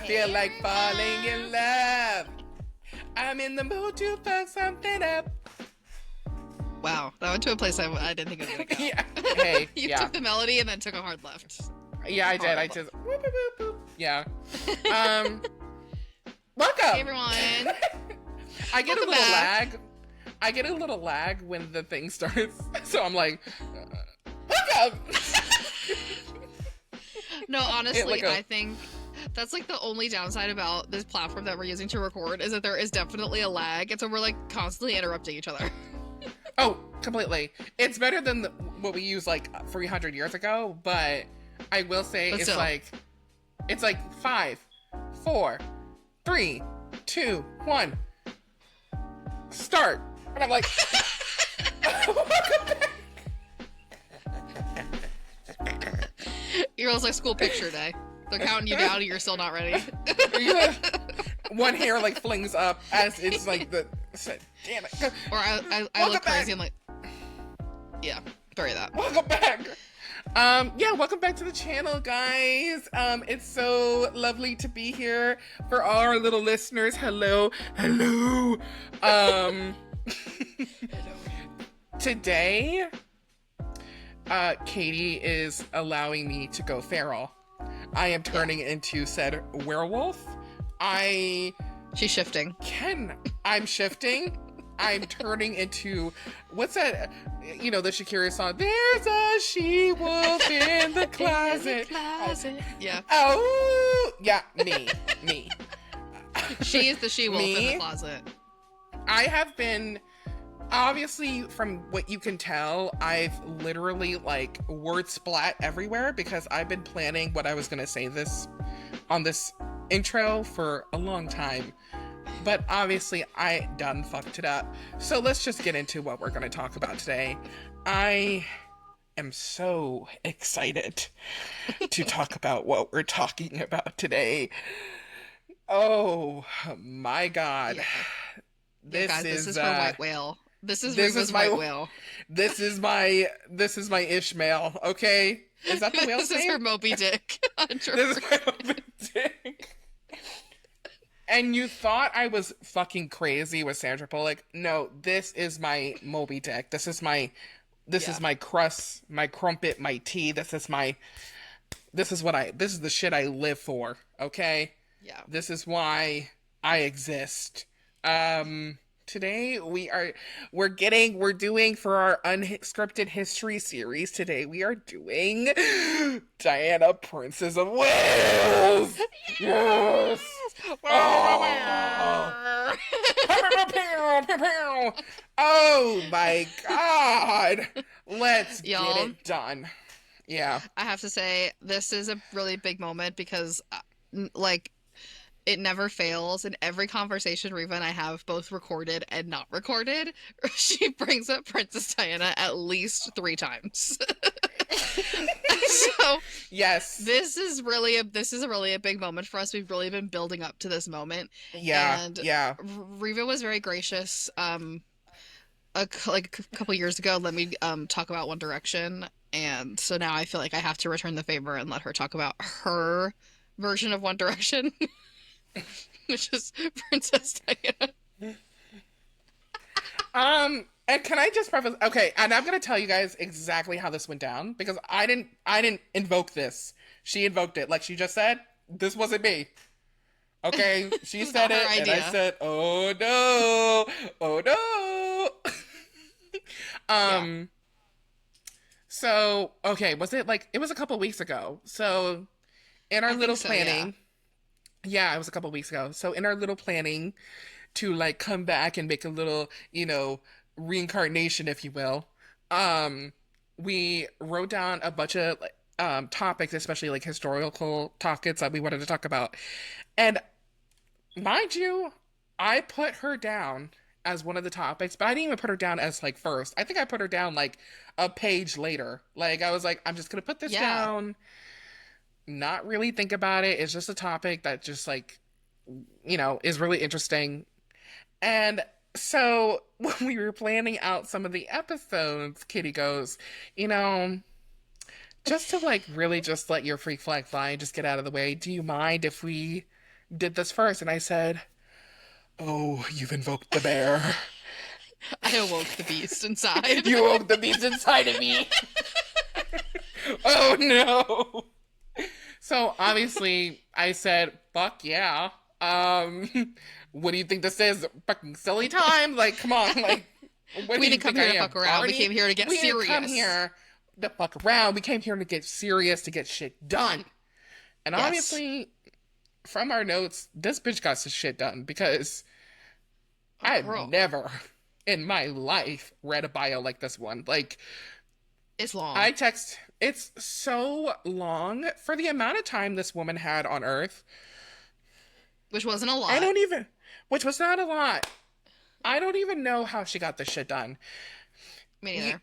feel like falling in love. I'm in the mood to fuck something up. Wow, that went to a place I didn't think it was gonna go. Yeah. Hey, You took the melody and then took a hard left. Yeah, I did. I just whoop, whoop, whoop, whoop. Yeah. Welcome. Hey everyone. I get a little lag. I get a little lag when the thing starts, so I'm like, welcome. No, honestly, I think that's like the only downside about this platform that we're using to record is that there is definitely a lag, and so we're like constantly interrupting each other. Oh, completely. It's better than what we used like 300 years ago, but I will say it's like 5, 4, 3, 2, 1, start, and I'm like, welcome back. You're almost like school picture day. They're counting you down and you're still not ready. One hair like flings up as it's like damn it. Or I look crazy. I'm like, yeah, bury that. Welcome back. Yeah, welcome back to the channel, guys. It's so lovely to be here for all our little listeners. Hello. Today, Katie is allowing me to go feral. I am turning into said werewolf. She's shifting. I'm shifting. I'm turning into, what's that, you know, the Shakira song, there's a she-wolf in the closet. Yeah. Oh, yeah, me. She is the she-wolf in the closet. I have been, obviously, from what you can tell, I've literally, like, word splat everywhere because I've been planning what I was going to say on this intro for a long time. But obviously, I done fucked it up. So let's just get into what we're going to talk about today. I am so excited to talk about what we're talking about today. Oh my God. Yeah. This is her white whale. This is Riva's my white whale. This is my Ishmael, okay? Is that the whale's name? This is her Moby Dick. This is my Moby Dick. And you thought I was fucking crazy with Sandra Bullock? No, this is my Moby Dick. This is my crust, my crumpet, my tea. This is the shit I live for, okay? Yeah. This is why I exist. Today we're doing for our unscripted history series. Today we are doing Diana, Princess of Wales. Yes. Oh my God. Let's get it done. Yeah. I have to say this is a really big moment because like it never fails. In every conversation Riva and I have, both recorded and not recorded, she brings up Princess Diana at least 3 times. So yes, this is really a big moment for us. We've really been building up to this moment. Yeah, and yeah. Riva was very gracious. A couple years ago, let me talk about One Direction, and so now I feel like I have to return the favor and let her talk about her version of One Direction. Which is Princess Diana. And can I just preface? Okay, and I'm gonna tell you guys exactly how this went down because I didn't invoke this. She invoked it, like she just said. This wasn't me. Okay, she said it, and I said, "Oh no, oh no." Yeah. So okay, was it like it was a couple weeks ago? So in our little planning. Yeah, it was a couple weeks ago. So in our little planning to like come back and make a little, you know, reincarnation, if you will, we wrote down a bunch of topics, especially like historical topics that we wanted to talk about. And mind you, I put her down as one of the topics, but I didn't even put her down as like first. I think I put her down like a page later. Like I was like, I'm just gonna put this down. Not really think about it. It's just a topic that just like, you know, is really interesting. And so when we were planning out some of the episodes, Kitty goes, you know, just to like really just let your freak flag fly and just get out of the way, do you mind if we did this first, and I said, "Oh, you've invoked the bear. I awoke the beast inside. You awoke the beast inside of me. Oh no." So obviously, I said, "Fuck yeah." What do you think this is? Fucking silly time? Like, come on, like, what do We you didn't come think I here to am, fuck around. We Barney? came here to get We didn't come serious. here to fuck around. We came here to get serious, to get shit done. And Yes. obviously, from our notes, this bitch got some shit done because Oh, I've girl. never in my life read a bio like this one. Like, It's long. I text, it's so long for the amount of time this woman had on Earth. Which wasn't a I lot. don't even, which was not a lot. I don't even know how she got this shit done. Me neither.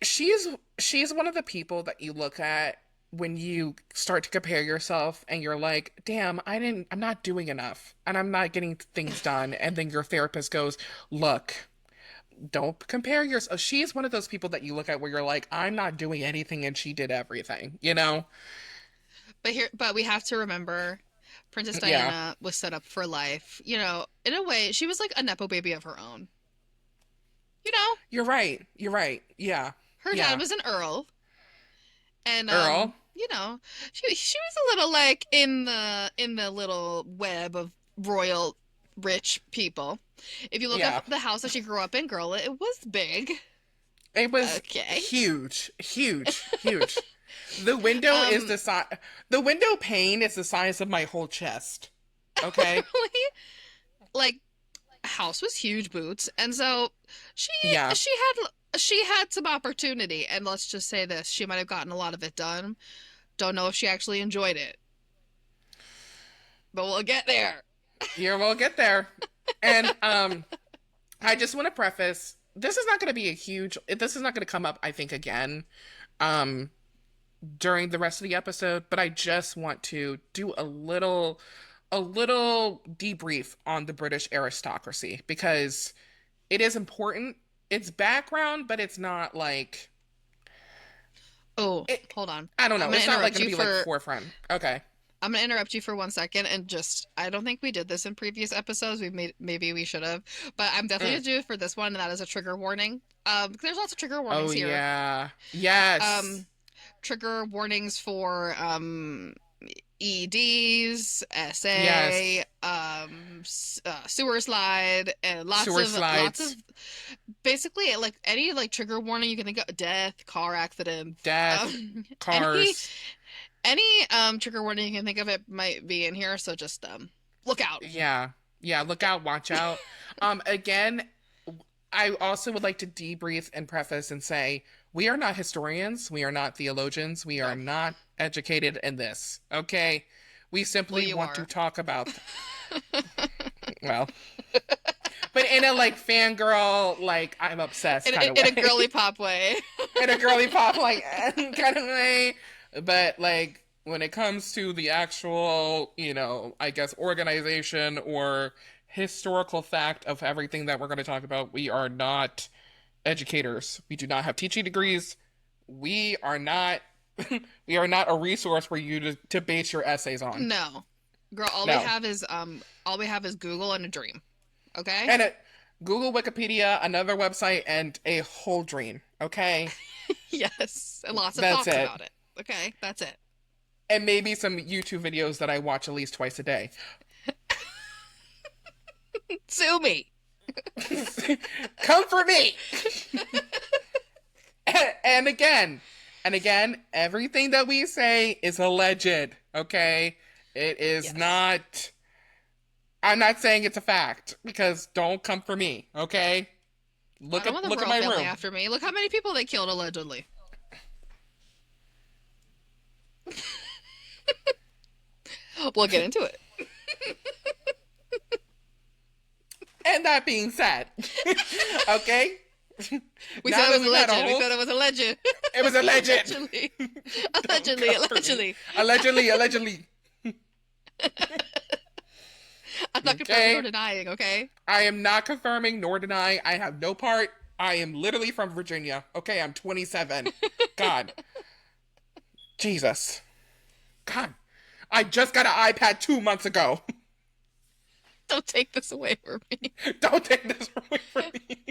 She's one of the people that you look at when you start to compare yourself and you're like, damn, I'm not doing enough and I'm not getting things done. And then your therapist goes, look, don't compare yourself. She's one of those people that you look at where you're like, I'm not doing anything and she did everything, you know? But we have to remember Princess Yeah. Diana was set up for life. You know, in a way, she was like a nepo baby of her own. You know, You're right. You're right. Yeah. her dad Yeah. was an earl, and Earl. you know, she was a little like in the little web of royal rich people. If you look up Yeah. the house that she grew up in, girl, it was big. It was Okay. huge, huge, huge. The window is Um, the size. The window pane is the size of my whole chest. Okay. really, like house was huge boots, and so she Yeah. she she had some opportunity, and let's just say this, she might have gotten a lot of it done. Don't know if she actually enjoyed it, but we'll get there. Yeah. We'll get there. And I just want to preface. This is not going to be a huge. This is not going to come up. I think again. Um, during the rest of the episode, but I just want to do a little debrief on the British aristocracy because it is important. It's background, but it's not like Oh, it, hold on. I don't I'm know. gonna It's not like interrupt going to you be like for forefront. Okay. I'm gonna interrupt you for 1 second and just I don't think we did this in previous episodes. We made maybe we should have, but I'm definitely Mm. gonna do it for this one, and that is a trigger warning. There's lots of trigger Oh warnings here. yeah. Yes. Um, Trigger warnings for EDs, SA, Yes. sewer slide, and Sewer lots of slides, basically like any like trigger warning you can think of: death, car accident, death, any cars. trigger warning you can think of, it might be in here. So just look out. Yeah. Yeah, look out, watch out. Again, I also would like to debrief and preface and say we are not historians, we are not theologians, we are No, not educated in this. Okay? We well simply you want to are. talk about well, but in a like fangirl, like I'm obsessed kind of In a girly way. pop way. In a girly pop like kind of way. But like when it comes to the actual, I guess organization or historical fact of everything that we're going to talk about, we are not educators. We do not have teaching degrees. We are not we are not a resource for you to base your essays on. No, girl, No. all we have is Google and a dream. Okay? And Google, Wikipedia, another website, and a whole dream. Okay? Yes, and lots of That's thoughts it. about it. Okay, that's it. And maybe some YouTube videos that I watch at least twice a day. Sue me. Come for me. and again, everything that we say is alleged, okay? It is Yes. not. I'm not saying it's a fact because don't come for me, okay? I don't want the Look at royal my family room. after me. Look how many people they killed allegedly. We'll get into it. And that being said, okay? We Now said that it was a we've had a legend. We whole, said it was a legend. it was alleged. Allegedly. Don't Allegedly. come for me. Allegedly. Allegedly, allegedly. I'm not confirming or Okay? denying, okay? I am not confirming nor denying. I have no part. I am literally from Virginia. Okay, I'm 27. God. Jesus. God. I just got an iPad 2 months ago. Don't take this away from me. Don't take this away from me.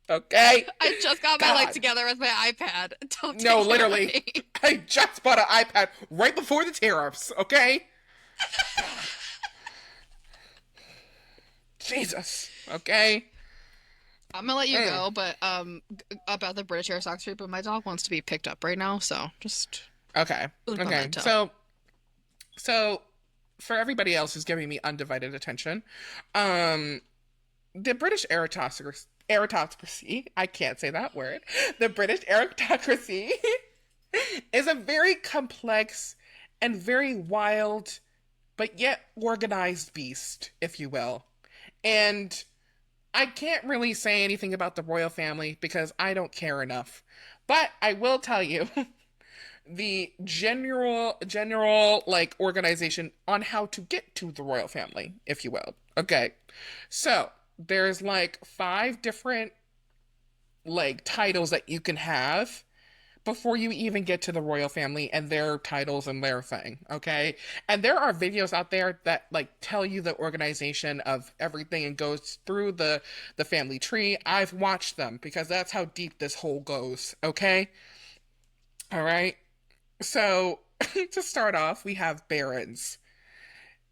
Okay? I just got my life God. together with my iPad. Don't No, take it literally. away. I just bought an iPad right before the tariffs, okay? Jesus. Okay? I'm gonna let you go, but about the British aristocracy, but my dog wants to be picked up right now, so just Okay. un Okay. momento. So for everybody else who's giving me undivided attention, um the British aristocracy, I can't say that word. The British aristocracy is a very complex and very wild, but yet organized beast, if you will. And I can't really say anything about the royal family because I don't care enough. But I will tell you the general like organization on how to get to the royal family, if you will. Okay. So, there's like five different like titles that you can have before you even get to the royal family and their titles and their thing, okay? And there are videos out there that like tell you the organization of everything and goes through the family tree. I've watched them because that's how deep this hole goes, okay? All right. So, to start off, we have barons.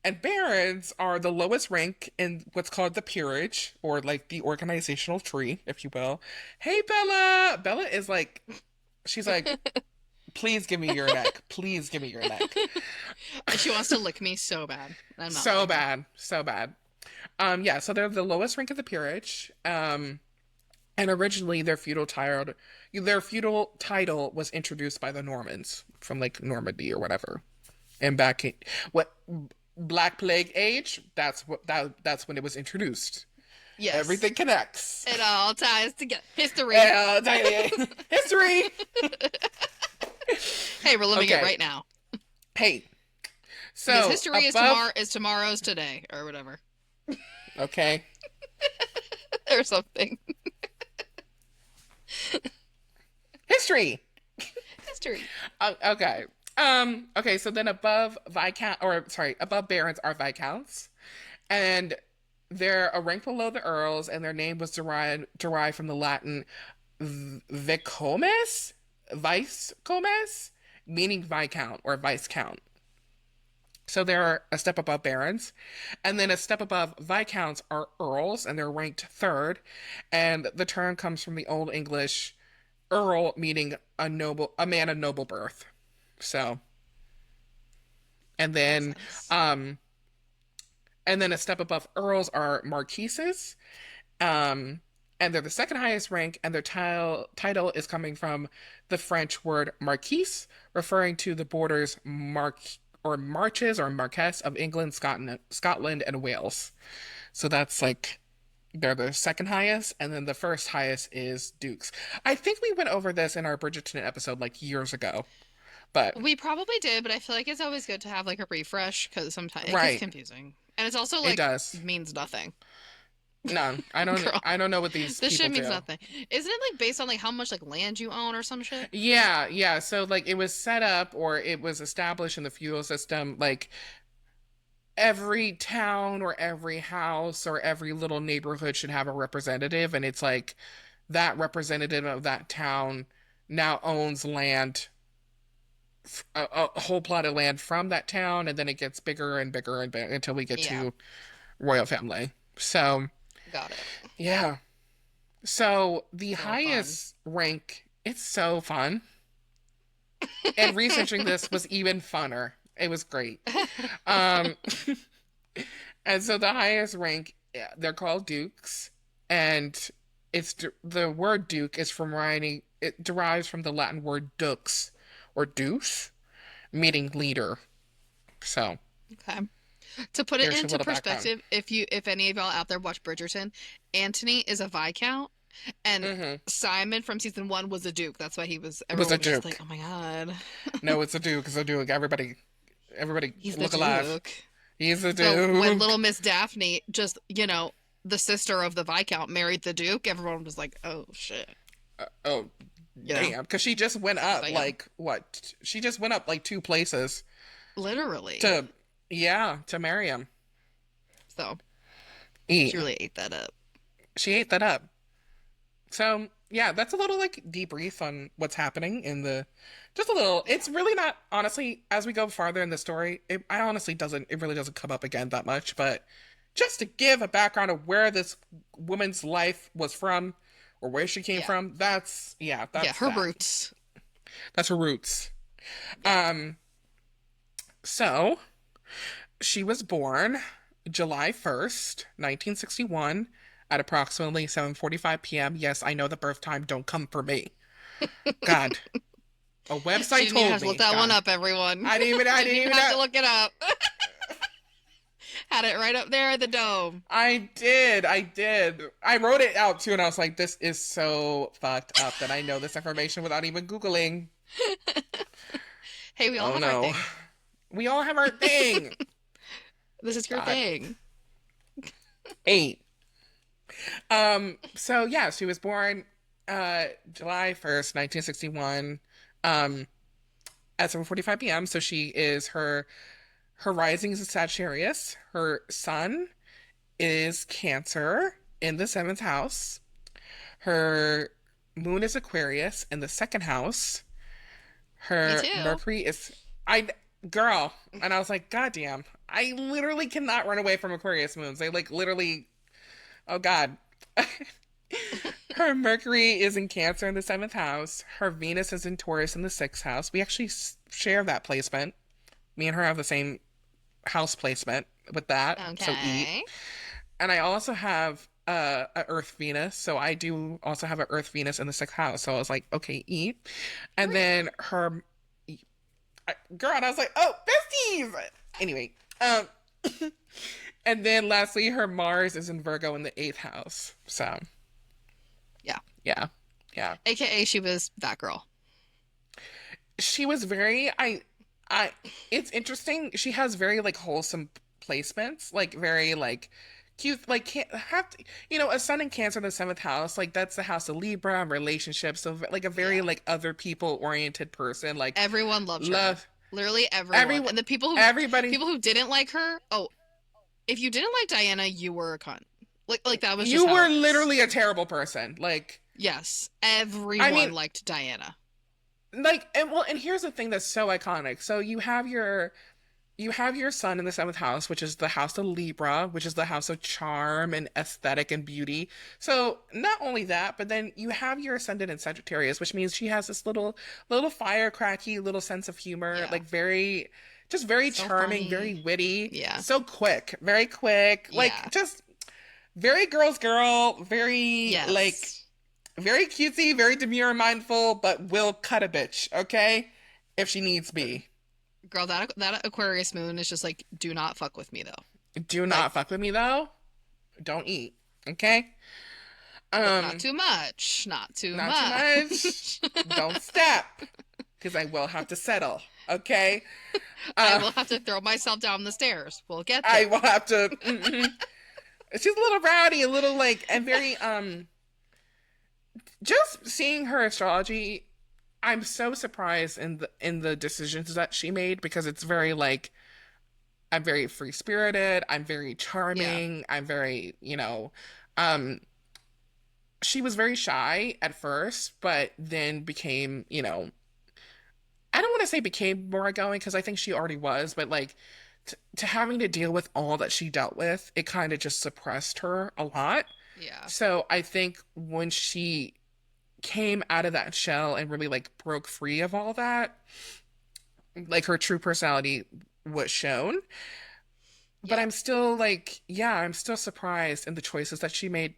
And barons are the lowest rank in what's called the peerage, or like the organizational tree, if you will. Hey, Bella! Bella is like, she's like, please give me your neck. Please give me your neck. She wants to lick me so bad. I'm not So letting her. bad. So bad. Yeah, so they're the lowest rank of the peerage. And originally their feudal title was introduced by the Normans from like Normandy or whatever. And back in what Black Plague age, that's when it was introduced. Yes. Everything connects. It all ties together. History. History. Hey, we're living it Okay. right now. Hey. Because So history is tomorrow's today, or whatever. Okay. Or something. History. History. Okay. Okay, so then above barons are viscounts, and they're a rank below the earls, and their name was derived from the Latin vice comes, meaning viscount or viscount. So they're a step above barons, and then a step above viscounts are earls, and they're ranked third, and the term comes from the Old English earl, meaning a man of noble birth. So, and Makes then, sense. and then a step above earls are marquises, um, and they're the second highest rank, and their title is coming from the French word marquise, referring to the borders or marches or marquess of England, Scotland, and Wales. So that's like they're the second highest, and then the first highest is dukes. I think we went over this in our Bridgerton episode like years ago, but We probably did, but I feel like it's always good to have like a refresh because sometimes it gets right, confusing. And it's also it like does. means nothing. No, I don't. Girl, I don't know what these this people shit means do. nothing. Isn't it like based on like how much like land you own or some shit? Yeah, yeah. So like it was set up or it was established in the feudal system. Like every town or every house or every little neighborhood should have a representative, and it's like that representative of that town now owns land, a whole plot of land from that town, and then it gets bigger and bigger and bigger until we get Yeah, to royal family. So got it. yeah. So the So fun. highest rank, it's so fun. And researching this was even funner. It was great. Um, and so the highest rank, yeah, they're called dukes, and the word duke is from writing. It derives from the Latin word dux, or deuce, meaning leader. So Okay. To put it there's your into little background. perspective, if any of y'all out there watch Bridgerton, Anthony is a viscount, and Mm-hmm. Simon from season one was a duke. That's why he was. It was Everyone a was just like, duke. "Oh my god, No, it's a duke. It's a duke. Everybody, he's the look alive. duke." He's a So when duke. little Miss Daphne, just the sister of the viscount, married the duke, everyone was like, "Oh shit," Oh, you know, damn. Because she just went up bam, like what? She just went up like two places literally. to, yeah, to marry him. So Eat. She really ate that up. She ate that up. So yeah, that's a little like debrief on what's happening in the just a little. Yeah. It's really not honestly as we go farther in the story. It really doesn't come up again that much. But just to give a background of where this woman's life was from or where she came Yeah. from, that's yeah, Yeah. that's Her that. roots. That's her roots. Yeah. Um, so she was born July 1st, 1961 at approximately 7:45 p.m. Yes, I know the birth time. Don't come for me. God, a She website didn't even told have to look me. that one God, up, everyone. I Didn't didn't even even have know. to look it up. Had it right up there at the dome. I did. I wrote it out too, and I was like, this is so fucked up that I know this information without even Googling. Hey, we all Oh have our no. thing. We all have our thing. This is your God. thing. 8. So yeah, she was born July 1st, 1961, um, at 7:45 p.m. So she is her rising is a Sagittarius. Her sun is Cancer in the seventh house. Her moon is Aquarius in the second house. Me Her too. Mercury is I girl, and I was like, God damn, I literally cannot run away from Aquarius moons. They like literally, oh God. Her Mercury is in Cancer in the seventh house. Her Venus is in Taurus in the sixth house. We actually share that placement. Me and her have the same house placement with that. So eat. Okay. And I also have a Earth Venus. So I do also have a Earth Venus in the sixth house. So I was like, okay, eat. And Period. then her girl, and I was like, oh, besties. Anyway, and then lastly, her Mars is in Virgo in the eighth house. So Yeah. yeah, yeah. AKA she was that girl. She was very I it's interesting. She has very like wholesome placements, like very like cute like can't have to, a sun in Cancer in the seventh house, like that's the house of Libra and relationships, so like a very Yeah. like other people oriented person, like Everyone loved her. love Literally everyone. everyone And the everybody. people who didn't like her, oh, if you didn't like Diana, you were a cunt. Like that was just You how were it is. literally a terrible person. Like Yes. I mean, Everyone liked Diana. like and well, and here's the thing that's so iconic. So you have your sun in the seventh house, which is the house of Libra, which is the house of charm and aesthetic and beauty. So not only that, but then you have your ascendant in Sagittarius, which means she has this little firecracky little sense of humor, Yeah. like just very So charming, very funny. witty, Yeah. so quick, very quick, like Yeah. just very girl's girl, very like Yes. very cutesy, very demure and mindful, but will cut a bitch, okay? If she needs be. Girl, that Aquarius moon is just like, do not fuck with me though. Do Like, not fuck with me though. Don't eat. Okay? but not Um, too much. Not too not too much. much. Don't step. Because I will have to settle. Okay? I Uh, will have to throw myself down the stairs. We'll get I there. will have to she's a little rowdy, a little like and very just seeing her astrology, I'm so surprised in the decisions that she made because it's very like I'm very free spirited, I'm very Yeah. charming, I'm very, um she was very shy at first, but then became, I don't want to say became more outgoing because I think she already was, but like to having to deal with all that she dealt with, it kind of just suppressed her a lot. Yeah. So I think when she came out of that shell and really like broke free of all that, like her true personality was shown. But Yeah. I'm still like, yeah, I'm still surprised in the choices that she made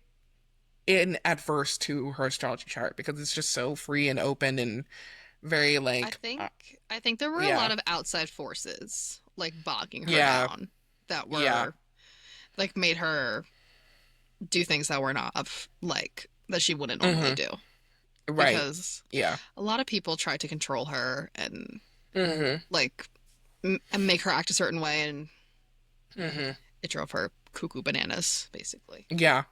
in adverse to her astrology chart because it's just so free and open and very I like think I think there were a yeah, lot of outside forces like bogging her yeah, down that yeah, were like made her do things that were not like that she wouldn't normally mm-hmm, do right, because yeah, a lot of people tried to control her and mm-hmm, like and make her act a certain way and mm-hmm, it drove her cuckoo bananas basically. yeah.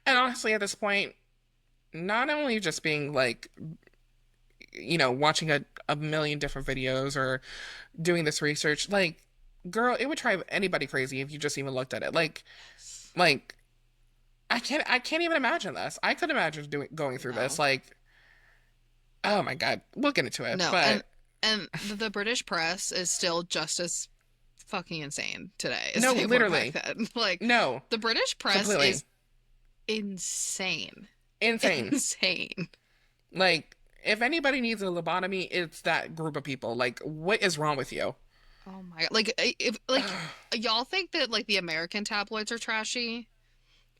And honestly, at this point, not only just being like, watching a million different videos or doing this research, like, girl, it would drive anybody crazy if you just even looked at it. Like, I can't even imagine this. I could imagine going through this. No. Like, oh my God, we'll get into it. No, But and the British press is still just as fucking insane today as no, they were back literally, then. Like no, the British press completely is insane. insane. Insane. Like, if anybody needs a lobotomy, it's that group of people. Like, what is wrong with you? Oh my God. Like if like y'all think that like the American tabloids are trashy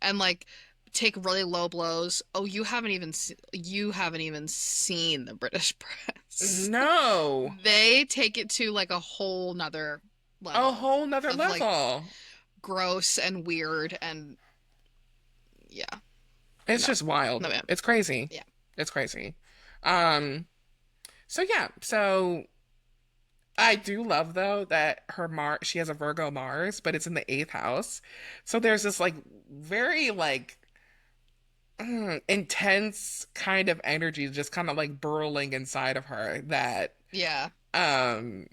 and like take really low blows. Oh, you haven't even seen the British press. No, They take it to like a whole nother a level whole nother of like level. gross and weird and yeah. It's No. just wild. No, man. It's crazy. Yeah. It's crazy. Um, so yeah, so I do love though that she has a Virgo Mars, but it's in the eighth house. So there's this like very like intense kind of energy just kind of like burrowing inside of her that Yeah. um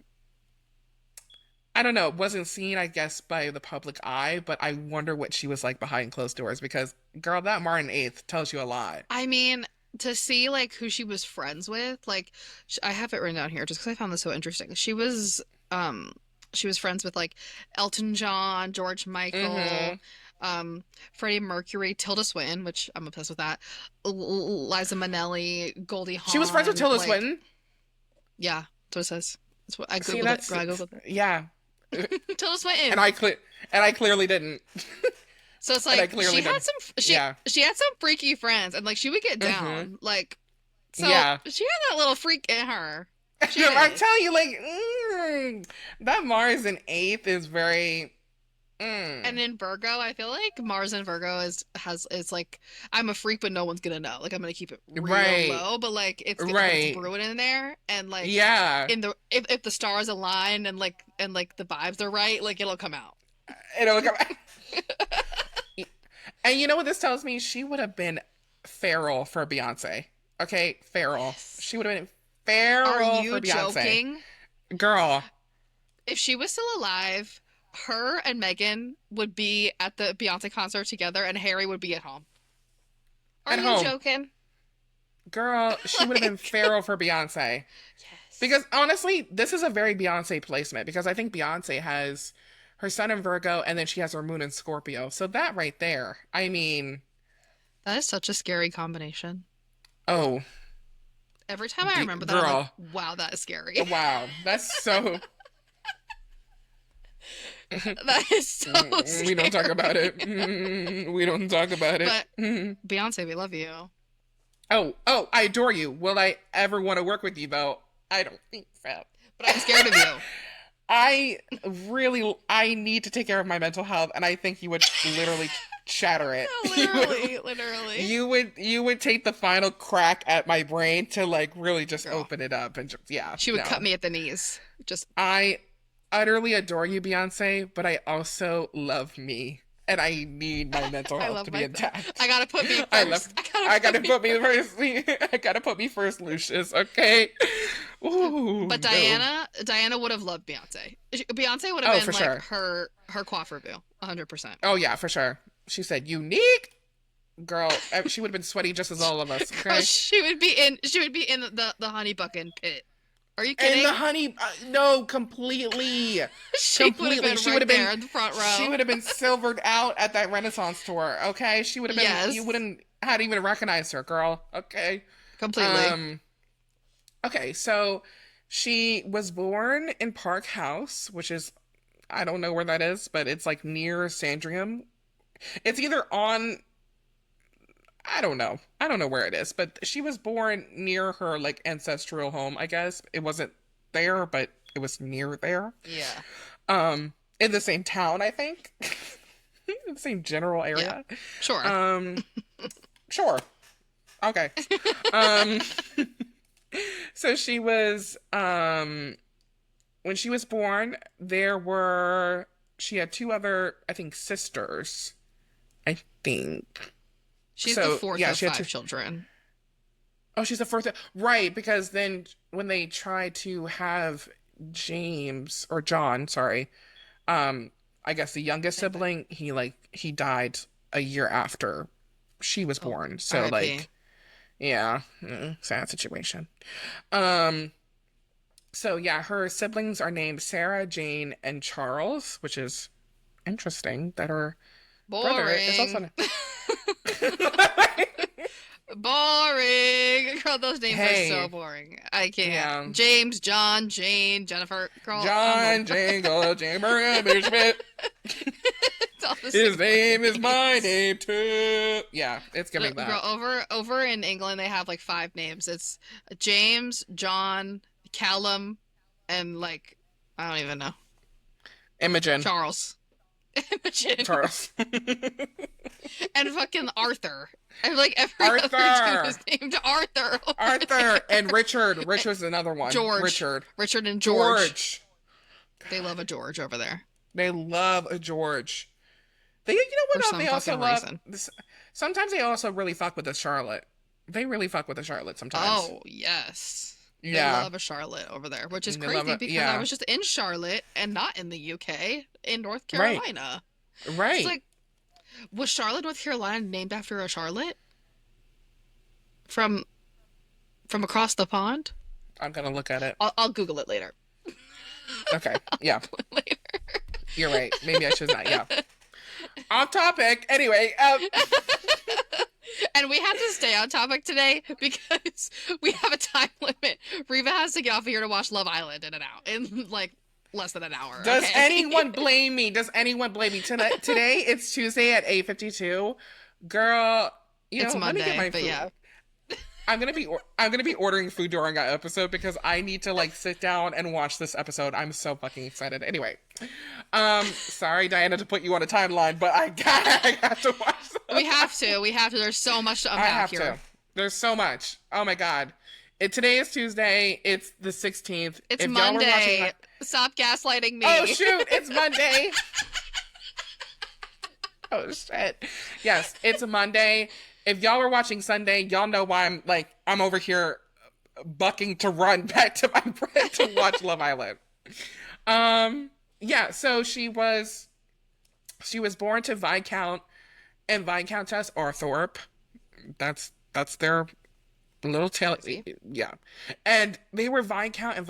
I don't know, wasn't seen, I guess, by the public eye, but I wonder what she was like behind closed doors because, girl, that Martin eighth tells you a lot. I mean, to see like who she was friends with, like I have it written down here just because I found this so interesting. Um she was friends with like Elton John, George Michael, Mm-hmm. Freddie Mercury, Tilda Swinton, which I'm obsessed with that. Liza Minnelli, Goldie She was friends with Hawn, Tilda like Swinton. yeah, that's what it says. That's what I See, googled it. that's Girl, I googled yeah, it. Tilda and Swinton. I clearly didn't, So it's and I like clearly didn't. Yeah. she had some freaky friends and like she would get Mm-hmm. down. Like so Yeah. she had that little freak in her. She I'm did. telling you, like, that Mars in eighth is very. And in Virgo, I feel like Mars in Virgo is like I'm a freak, but no one's gonna know. Like I'm gonna keep it real Right. low, but like it's Right. brewing in there, and like Yeah. in the if the stars align and like the vibes are right, like it'll come out. It'll come. And you know what this tells me? She would have been feral for Beyonce. Okay, feral. Yes. She would have been Are feral for you Beyonce. joking? Girl. If she was still alive, her and Megan would be at the Beyonce concert together, and Harry would be at home. Are At you home. joking? Girl, she would have been Like, feral for Beyonce. yes. Because honestly, this is a very Beyonce placement because I think Beyonce has her sun in Virgo and then she has her moon in Scorpio. So that right there, I mean, That is such a scary combination. oh, Every time I remember that, I'm like, girl, wow, that is scary. wow, that's so. That is so We don't talk about it. scary. We don't talk about it. But Beyonce, we love you. Oh, I adore you. Will I ever want to work with you though? I don't think so. But I'm scared of you. I need to take care of my mental health, and I think you would literally shatter it. Literally. You would take the final crack at my brain to like really just Girl. open it up and just, yeah. She would no. cut me at the knees. Just I utterly adore you, Beyonce, but I also love me. And I need my mental I health love to be myself. intact. I gotta put me first. I gotta put me first. I gotta put me first, Lucius. Okay. Ooh, But no. Diana would have loved Beyonce. Beyonce would have Oh, been for like sure. her coiffure boo, 100%. Oh yeah, for sure. She said unique. Girl, she would have been sweaty just as all of us. Girl, Okay. she would be in the honey bucking pit. Are you kidding? And the honey, no, completely. She would have Completely. been She right would have been there in the front row. She would have been silvered out at that Renaissance tour. Okay, she would have been. Yes. You wouldn't had even recognized her, girl. Okay. Completely. Okay, so she was born in Park House, which is I don't know where that is, but it's like near Sandringham. It's either on I don't know. I don't know where it is, but she was born near her like ancestral home, I guess. It wasn't there, but it was near there. Yeah. In the same town, I think. In the same general area. Yeah. Sure. Sure. Okay. Um so she was when she was born, she had two other, I think, sisters. I think. She's so, the fourth yeah, of she had 5 two- children. Oh, she's the fourth. Right, because then when they tried to have James or John, sorry, I guess the youngest sibling, he died a year after she was Oh, born. So R.I.P. like, yeah, sad situation. Um, so yeah, her siblings are named Sarah, Jane, and Charles, which is interesting that her brother is Boring. also. Boring. Girl, those names are so Hey, boring. I can't. yeah. James, John, Jane, Jennifer. Girl, I'm over John Jingle, Jammer, and Big Schmidt. it's all the His same fucking name is my names. name too. Yeah, it's giving Girl, that. over in England they have like five names. It's James, John, Callum, and like I don't even know. Imogen, Charles. Imogen. Charles, And fucking Arthur. And like every other dude is Arthur, named Arthur over Arthur, and there. Richard. Richard's another one. George. Richard, Richard and George. George. They love a George over there. They love a George. They, you know For what? some They also fucking love reason. this. Sometimes they also really fuck with a Charlotte. They really fuck with a Charlotte sometimes. Oh, yes. They Yeah, love a Charlotte over there, which is they love crazy it. because I Yeah, was just in Charlotte and not in the UK, in North right, Carolina. It's right. like, was Charlotte, North Carolina named after a Charlotte from across the pond? I'm gonna look at it. I'll Google it later. Okay, yeah, Later. you're right. Maybe I should not. Yeah. Off topic. Anyway, And we have to stay on topic today because we have a time limit. Reva has to get off of here to watch Love Island in like less than an hour. does Okay. anyone blame me? Does anyone blame me? Today it's Tuesday at 8:52. Girl, It's let me get Monday, my but food. yeah. I'm gonna be ordering food during that episode because I need to like sit down and watch this episode. I'm so fucking excited. Anyway, sorry Diana to put you on a timeline, but I have to watch. We have to. We have to. There's so much to I unpack have here. to. There's so much. Oh my god. Today is Tuesday. It's the 16th. It's If y'all were watching Monday. Stop gaslighting me. Oh shoot, it's Monday. Oh shit. Yes, it's a Monday. If y'all were watching Sunday, y'all know why I'm over here bucking to run back to my bed to watch Love Island. Yeah, so she was born to Viscount and Viscountess Orthorpe. That's their little tail. Crazy. Yeah. And they were Viscount and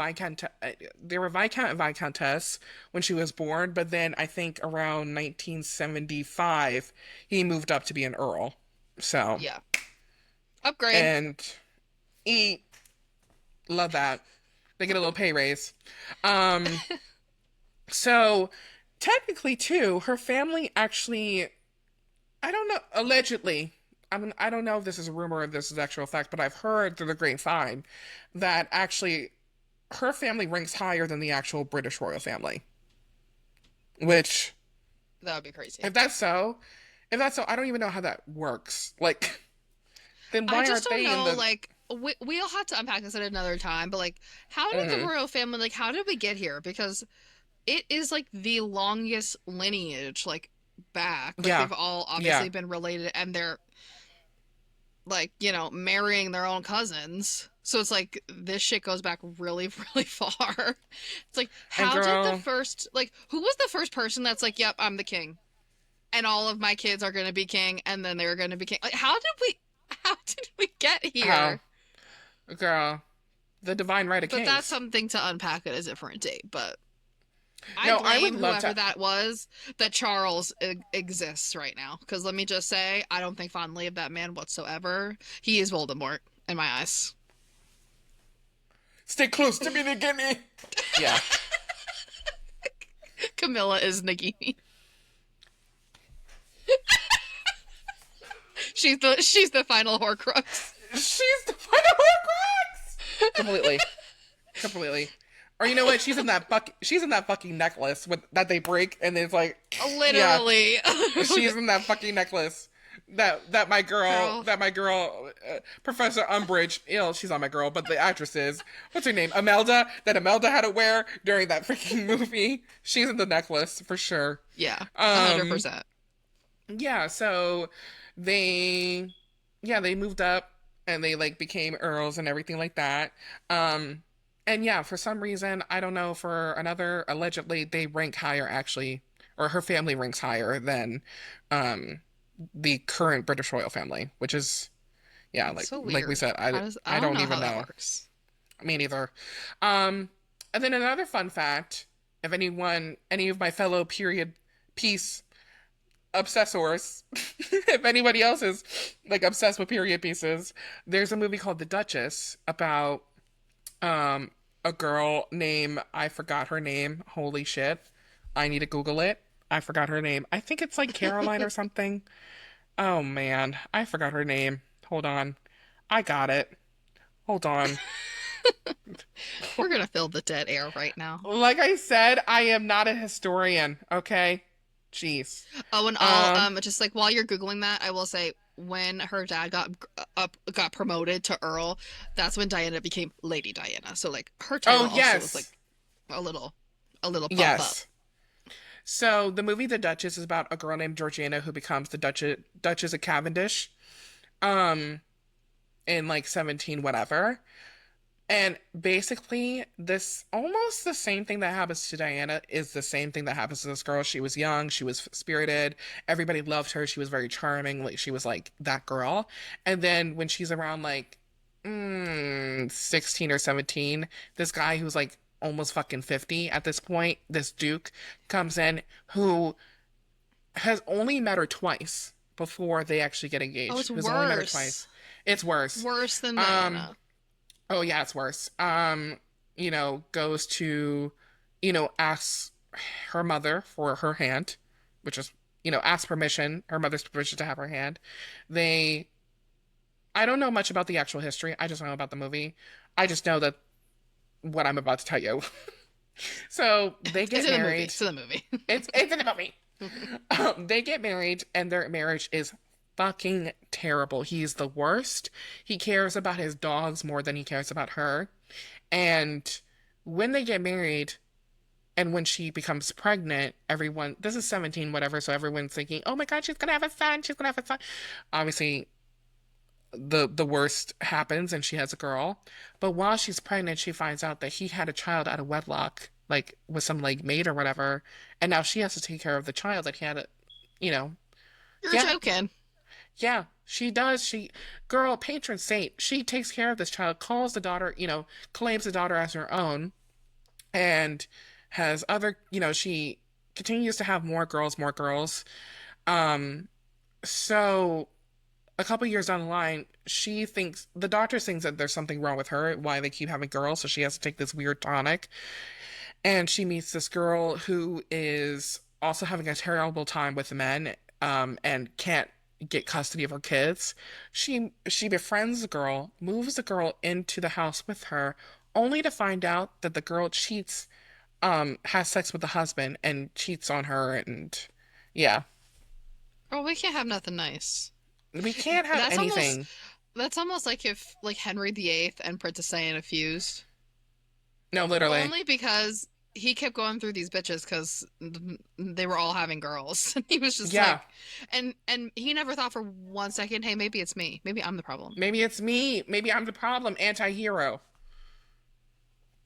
Viscountess when she was born, but then I think around 1975 he moved up to be an earl. So, Yeah. Upgrade. and he love that. They get a little pay raise. Um so technically too, her family actually, I don't know, allegedly, I don't know if this is a rumor or if this is actual fact, but I've heard through the grapevine that actually her family ranks higher than the actual British royal family. Which, That would be crazy. if that's so, I don't even know how that works. Like, then I why just aren't don't they in know, the? like, we'll have to unpack this at another time, but, like, how did the Mhm. royal family, like, how did we get here? Because it is, like, the longest lineage, like, back. Like, Yeah, they've all yeah, obviously been related, and they're, like, marrying their own cousins. So it's like, this shit goes back really, really far. It's like, and how did the girl, first, like, who was the first person that's like, yep, I'm the king, and all of my kids are gonna be king, and then they're gonna be king? Like, how did we get how, here? girl, the divine right of But that's kings. something to unpack at a different date. But I No, I would blame love whoever to. that was that Charles exists right now. Because let me just say, I don't think fondly of that man whatsoever. He is Voldemort in my eyes. Stay close to me, Nagini. Yeah, Camilla is Nagini. She's the final Horcrux. she's the final Horcrux. Completely, completely. Or you know what? She's in that fucking necklace that they break, and it's like, yeah, Literally. she's in that fucking necklace. That my girl, Girl. Professor Umbridge, she's not my girl, but the actress is. What's her name? Imelda. That Imelda had to wear during that freaking movie. She's in the necklace for sure. Yeah, Um, 100%. yeah. So they, yeah, they moved up and they like became earls and everything like that. And yeah, for some reason, I don't know, allegedly they rank higher actually, or her family ranks higher than, um, the current British royal family, which is yeah, That's so like we weird. said, I I don't don't know even how that know. works. Me neither. Um, and then another fun fact, if any of my fellow period piece obsessors, if anybody else is like obsessed with period pieces, there's a movie called The Duchess about um a girl named I forgot her name. Holy shit. I need to Google it. I forgot her name. I think it's like Caroline or something. Oh man, I forgot her name. Hold on. I got it. Hold on. We're gonna fill the dead air right now. Like I said, I am not a historian, okay? Jeez. Oh, and I'll Um, just like while you're Googling that, I will say when her dad got promoted to Earl, that's when Diana became Lady Diana. So like her oh title also was like yes. a little a little bump up. Yes. So the movie The Duchess is about a girl named Georgiana who becomes the Duchess of Cavendish, um, in like 17 whatever. And basically, this almost the same thing that happens to Diana is the same thing that happens to this girl. She was young, she was spirited, everybody loved her, she was very charming, like she was like that girl. And then when she's around like 16 or 17, this guy who's like almost fucking 50 at this point, this Duke comes in who has only met her twice before they actually get Oh, engaged. it's Who's only met her twice. worse. It's worse. Worse than Um, Diana. Oh yeah, it's worse. Goes to, asks her mother for her hand, which is, asks permission, her mother's permission to have her hand. They, I don't know much about the actual history. I just know about the movie. I just know that what I'm about to tell you. So they It's get in the movie. married. It's in the movie. It's in the movie. They get married, and their marriage is fucking terrible. He's the worst. He cares about his dogs more than he cares about her. And when they get married and when she becomes pregnant, everyone, this is 17, whatever, so everyone's thinking, oh my God, she's gonna have a son, she's gonna have a son. Obviously, the worst happens and she has a girl. But while she's pregnant, she finds out that he had a child out of wedlock, like with some like maid or whatever. And now she has to take care of the child that he had, you know. You're Yeah, joking. yeah, she does. Girl, patron saint, she takes care of this child, calls the daughter, claims the daughter as her own, and has other, she continues to have more girls, more girls. Um, so a couple years down the line, the doctor thinks that there's something wrong with her, why they keep having girls, so she has to take this weird tonic. And she meets this girl who is also having a terrible time with men, and can't get custody of her kids. She befriends the girl, moves the girl into the house with her, only to find out that the girl cheats, has sex with the husband and cheats on her, and yeah. Oh, we can't have nothing nice. We can't have That's almost anything. that's almost like if like Henry VIII and Princess Diana fused. No, literally. Only because he kept going through these bitches because they were all having girls. And he was just Yeah. like, and he never thought for 1 second, hey, maybe it's me. Maybe I'm the problem. Maybe it's me. Maybe I'm the problem. Anti-hero.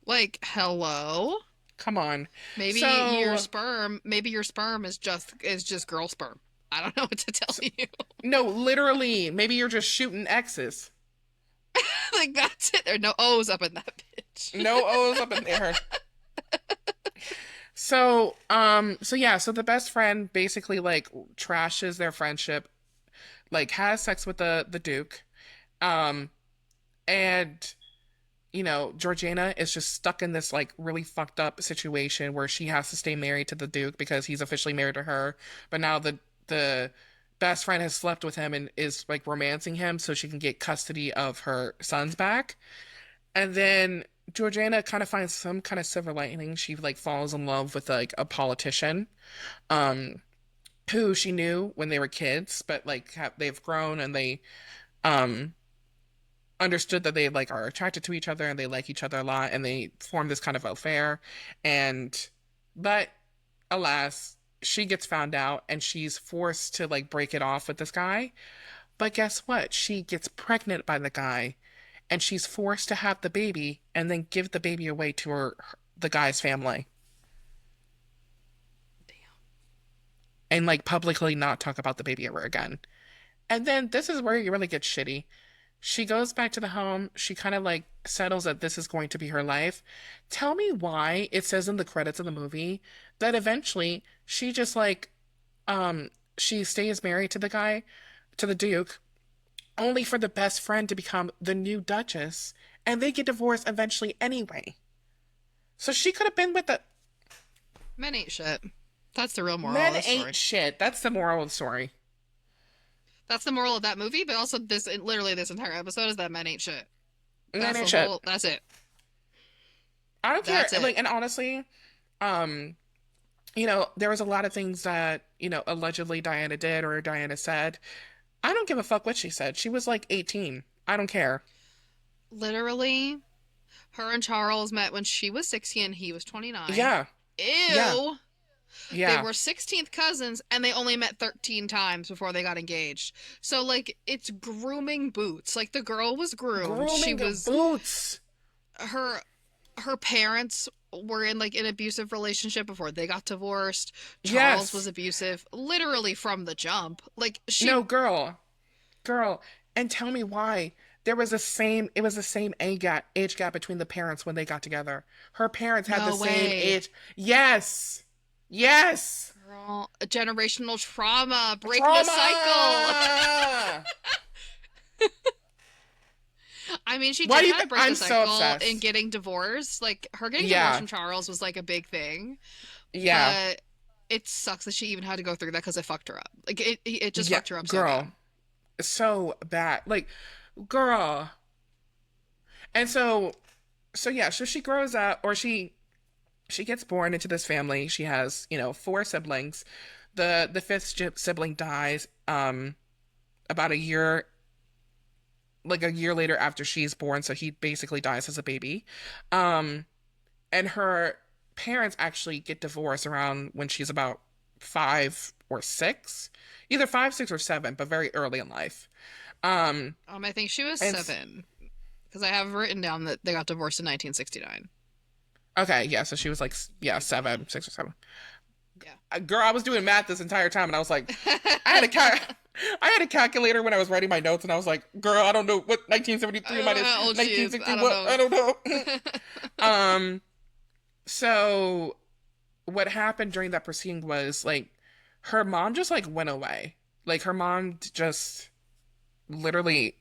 Like, hello? Come on. Maybe So, your sperm is just girl sperm. I don't know what to tell so you. no, literally, maybe you're just shooting X's. Like that's it. There are no O's up in that bitch. No O's up in there. So yeah, so the best friend basically like trashes their friendship, like has sex with the Duke. Um, and Georgiana is just stuck in this like really fucked up situation where she has to stay married to the Duke because he's officially married to her. But now the best friend has slept with him and is like romancing him so she can get custody of her sons back. And then Georgiana kind of finds some kind of silver lining. She like falls in love with like a politician, um, who she knew when they were kids, but like they've grown and they um understood that they like are attracted to each other and they like each other a lot and they form this kind of affair. And but alas, she gets found out and she's forced to like break it off with this guy. But guess what? She gets pregnant by the guy and she's forced to have the baby and then give the baby away to the guy's family. and like publicly not talk about the baby ever again. And then this is where it really gets shitty. She goes back to the home. She kind of like settles that this is going to be her life. Tell me why it says in the credits of the movie that eventually she just like um she stays married to the guy, to the Duke, only for the best friend to become the new Duchess, and they get divorced eventually anyway. So she could have been with the Men ain't shit. That's the real moral of men the ain't story. shit. That's the moral of the story. That's the moral of that movie, but also this literally this entire episode is that men ain't shit. Men That's ain't the shit. whole. That's it. I don't care. That's it. Like, and honestly, um, there was a lot of things that, allegedly Diana did or Diana said. I don't give a fuck what she said. She was like 18. I don't care. Literally, her and Charles met when she was 60 and he was 29. Yeah. Yeah. Ew. They Yeah. were 16th cousins and they only met 13 times before they got engaged. So like it's grooming boots. Like the girl was groomed. She Grooming was boots. her her parents were in like an abusive relationship before they got divorced. Charles was Yes. abusive literally from the jump. Like No, she girl. And tell me why. It was the same age gap between the parents when they got together. Her parents had the no same way. age. Yes. Yes. Girl, a generational trauma, break the cycle. Trauma. I mean, she Why did do you kind of think break I'm the so cycle in obsessed? getting divorced. Like her getting divorced Yeah. from Charles was like a big thing, Yeah. but it sucks that she even had to go through that because it fucked her up. Like it just Yeah, fucked her up so girl. bad. So bad. Like, girl. And so yeah, so she grows up, or she gets born into this family. She has, four siblings. The fifth sibling dies about a year later after she's born, so he basically dies as a baby. Um and her parents actually get divorced around when she's about 5 or 6, either 5, 6, or 7, but very early in life. Um, I think she was and 7 because I have written down that they got divorced in 1969. okay, yeah, so she was like, yeah, 7, 6 or 7. Yeah. Girl, I was doing math this entire time, and I was like, I had a cal- I had a calculator when I was writing my notes, and I was like, girl, I don't know what I 1973 don't know minus how old she is. 1960 I don't what, know. I don't know. um, so what happened during that proceeding was like her mom just like went away. Like her mom just literally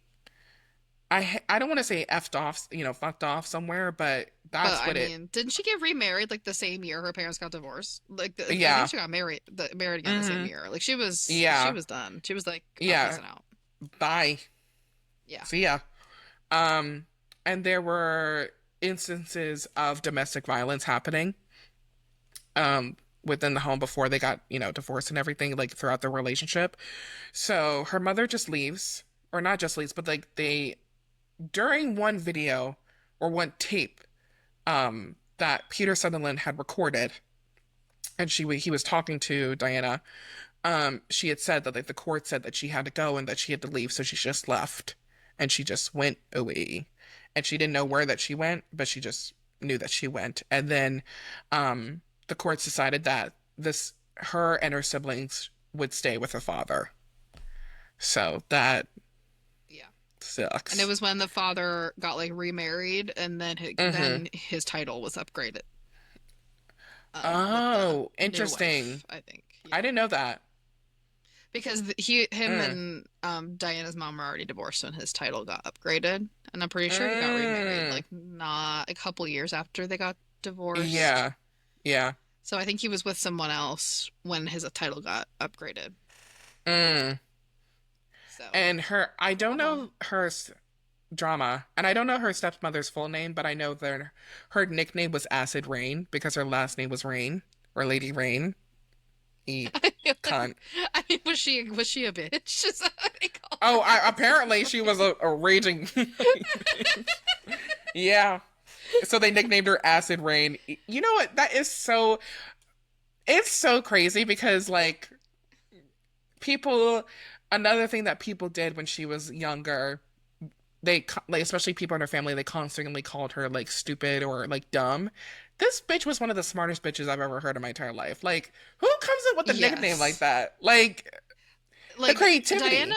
I don't want to say effed off, fucked off somewhere, but But that's I what it. mean, didn't she get remarried like the same year her parents got divorced? I think Yeah. she got married again the same Mhm. year. Like she Yeah. was done. She was like, I'm Yeah. peacing out. Bye. Yeah. See ya. Um and there were instances of domestic violence happening within the home before they got, divorced and everything, like throughout their relationship. So her mother just leaves, or not just leaves, but like they during one video or one tape that Peter Sutherland had recorded, and he was talking to Diana. She had said that like the court said that she had to go and that she had to leave, so she just left, and she just went away, and she didn't know where that she went, but she just knew that she went. And then the courts decided that this her and her siblings would stay with her father. So that Yeah. And it sucks. was when the father got like remarried and Mm-hmm. then his title was upgraded with the Oh, new wife, interesting. I think. I Yeah. didn't know that. Because him Mm. and Diana's mom were already divorced when his title got upgraded, and I'm pretty sure he got remarried Mm. like not a couple years after they got divorced. Yeah. Yeah. So I think he was with someone else when his title got upgraded. Mm. So And I don't drama. know drama, and I don't know her stepmother's full name, but I know that her nickname was Acid Rain because her last name was Rain, or Lady Rain. E cunt. I mean, was she a bitch? Is that what they call Oh, her? apparently she was a raging. Yeah. So they nicknamed her Acid Rain. You know what? That is so. It's so crazy because like people. Another thing that people did when she was younger, like especially people in her family, they constantly called her like stupid or like dumb. this bitch was one of the smartest bitches I've ever heard in my entire life. Like, who comes up with a nickname like Yes. that? Like, the Like creativity.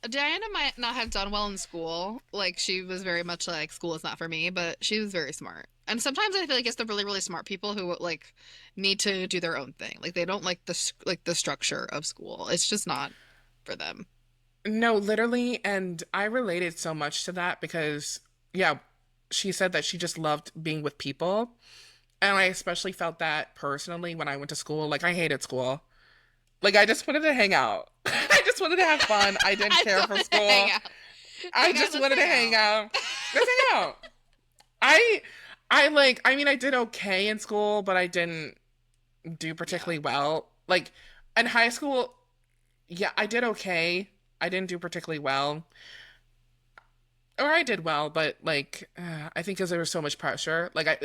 Diana might not have done well in school. Like she was very much like school is not for me, but she was very smart. And sometimes I feel like it's the really smart people who like need to do their own thing. Like they don't like the structure of school. It's just not for them. No, literally, and I related so much to that because, yeah, she said that she just loved being with people. And I especially felt that personally when I went to school. Like, I hated school. Like, I just wanted to hang out. I just wanted to have fun. I didn't I care just for want to hang school. out. I Hey guys, just let's wanted to hang hang out. out. Let's hang out. I, I like, I mean, I did okay in school, but I didn't do Yeah. particularly well. Like, in high school, yeah, I did okay. I didn't do particularly well. Or I did well, but like I think because there was so much pressure, like I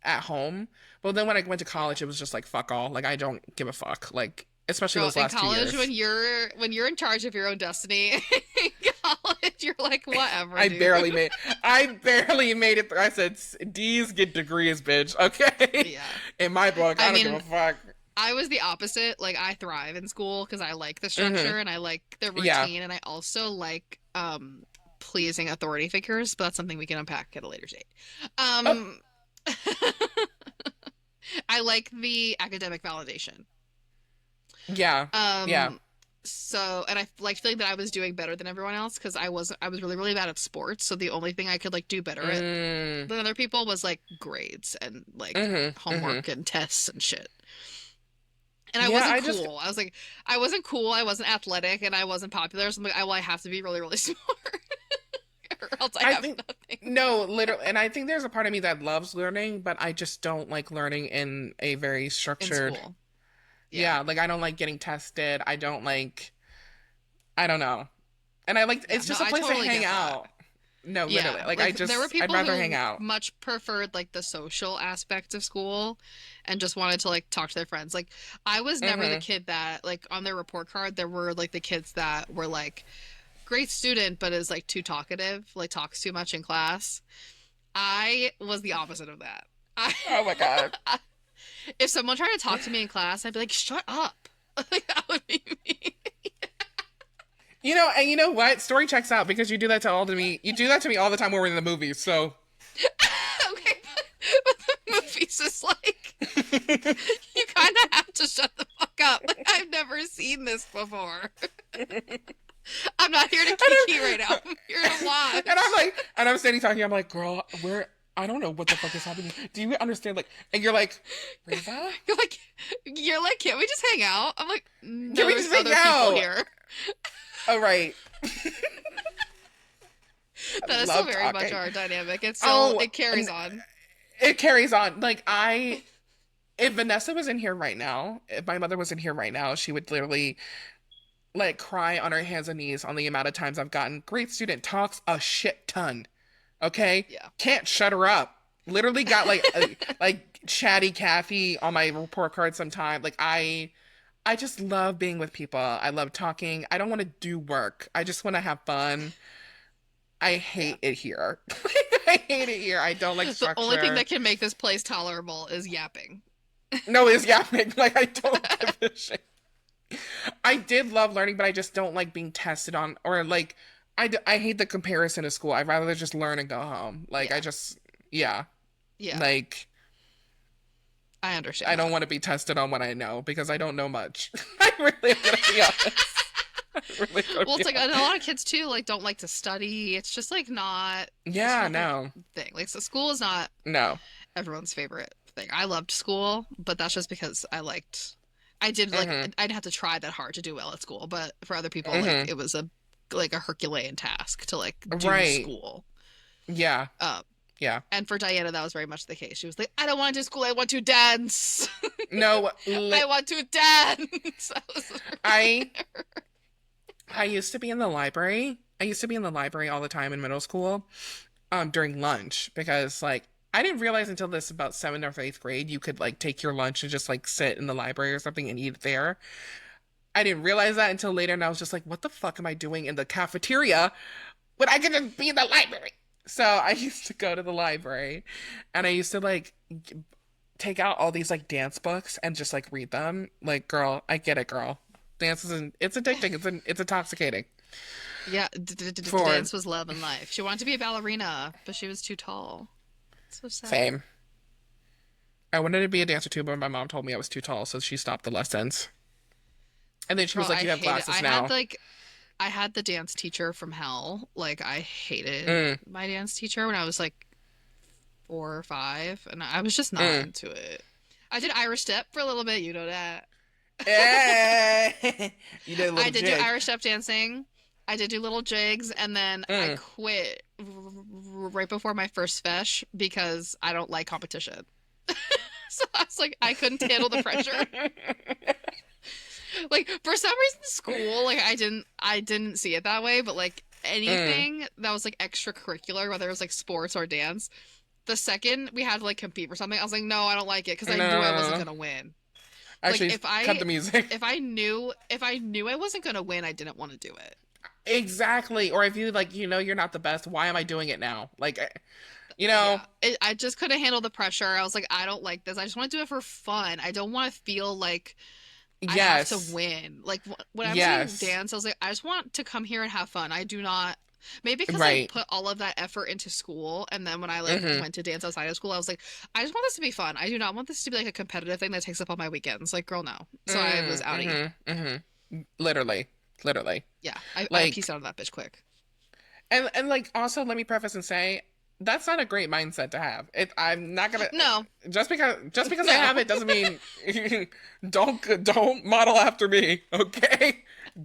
at home. But then when I went to Yeah. college, it was just like fuck all. Like I don't give a fuck. Like especially Girl, those in last two college years, when you're in charge of your own destiny, in college you're like whatever, I dude. barely made. I barely made it through. I said D's get degrees, bitch. Okay, Yeah. in my book, I I don't give mean, a fuck. I was the opposite. Like I thrive in school because I like the Hmm. structure and I like the Yeah. routine and I also like pleasing authority figures, but that's something we can unpack at a later date. Oh, Um I like the academic validation. yeah. Yeah. Um so and I like feeling that I was doing better than everyone else because I was really bad at sports, so the only thing I could like do better at Mm. than other people was like grades and like Mhm. Mhm. homework and tests and shit. And I Yeah. wasn't I just cool. I wasn't cool. I wasn't athletic, and I wasn't popular. So I'm like, I have to be really smart, or else I I have think nothing no, literally, and I think there's a part of me that loves learning, but I just don't like learning in a very in structured. school. Yeah, Yeah, like I don't like getting tested. I don't like. I don't know, and I like yeah. it's No, just a I place to totally hang get that. out. No, literally, Yeah, like like there were I'd people rather hang who out. much preferred like the social aspect of school, and just wanted to like talk to their friends. Like I was never the Mm-hmm. kid that like on their report card there were like the kids that were like great student but is like too talkative, like talks too much in class. I was the opposite of that. I Oh my God. if someone tried to talk to me in class, I'd be like, "Shut up." Like that would be me. You know, and you know what? Story checks out because you do that to all to me. You do that to me all the time when we're in the movies. So Okay, but the movie's just like you kind of have to shut the fuck up. Like I've never seen this before. I'm not here to kiki right now. I'm here to And I'm watch. like, and I'm standing talking. I'm like, girl, where? I don't know what the fuck is happening. Do you understand? Like, and you're like, Riva, You're like, can't we just hang out? I'm like, can no, we there's just hang other people out? here. Oh right, I That is still love very much talking. our dynamic. It's still, Oh, it carries on. it carries on. Like if Vanessa was in here right now, if my mother was in here right now, she would literally like cry on her hands and knees on the amount of times I've gotten great student talks a shit ton. Okay, Yeah. can't shut her up. Literally got like chatty Cathy on my report card sometime. Like I just love being with people. I love talking. I don't want to do work. I just want to have fun. I Yeah. hate it here. I hate it here. I don't like The only thing structure. that can make this place tolerable is yapping. No, it's yapping. Like I don't give a shit. I did love learning, but I just don't like being tested on or like I hate the comparison to school. I'd rather just learn and go home. Like I Yeah. just yeah. Yeah. Like I understand I don't that. want to be tested on what I know because I don't know much. I really am gonna be honest. I really gonna Well, be it's like a honest. lot of kids too, like don't like to study. It's just like not, it's just Yeah, not their no. thing. Like, so school is not No. everyone's favorite thing. I loved school, but that's just because I did like, Mm-hmm. I'd have to try that hard to do well at school. But for other people, like Mm-hmm. it was like a Herculean task to like do Right. school. Yeah. Um, Yeah. and for Diana, that was very much the case. She was like, I don't want to do school. I want to dance. No, I want to dance. I was I I used to be in the library. I used to be in the library all the time in middle school, during lunch because like I didn't realize until this about seventh or eighth grade you could like take your lunch and just like sit in the library or something and eat there. I didn't realize that until later, and I was just like, what the fuck am I doing in the cafeteria when I could just be in the library? So I used to go to the library and I used to like take out all these like dance books and just like read them. Like, girl, I get it, girl. Dance isn't, it's addicting. It's intoxicating. Yeah, For dance was love and life. She wanted to be a ballerina, but she was too tall. So sad. same. I wanted to be a dancer too, but my mom told me I was too tall, so she stopped the lessons. And then she Girl, was like, I "You have hate it. glasses now." I had the dance teacher from hell. Like I hated Mm, my dance teacher when I was like 4 or 5, and I was just not mm. into it. I did Irish step for a little bit, you know that. Eh. You did a I little did do jig. Irish step dancing. I did do little jigs, and then I Mm. quit right before my first fesh because I don't like competition. So I was like, I couldn't handle the pressure. Like for some reason, school, like I didn't see it that way, but like Mm. anything that was like extracurricular, whether it was like sports or dance, the second we had to like compete for something, I was like, no, I don't like it because I knew I wasn't No. gonna win. Like Actually, cut the music. if I knew I wasn't gonna win, I didn't want to do it. Exactly. Or if you like, you're not the best. Why am I doing it now? Like, you know, Yeah, I just couldn't handle the pressure. I was like, I don't like this. I just want to do it for fun. I don't want to feel like I have to yes, win. Like when I was doing yes, dance, I was like, I just want to come here and have fun. I do not. Maybe because I right. put all of that effort into school, and then when I like Mm-hmm. went to dance outside of school, I was like, I just want this to be fun. I do not want this to be like a competitive thing that takes up all my weekends. Like, girl, no. So I was outie. Mm-hmm. Mm-hmm. Literally, literally. Yeah, I Like, pieced out of that bitch quick. and like, also, let me preface and say that's not a great mindset to have. I'm not gonna No, just because I no. have it doesn't mean don't model after me, okay?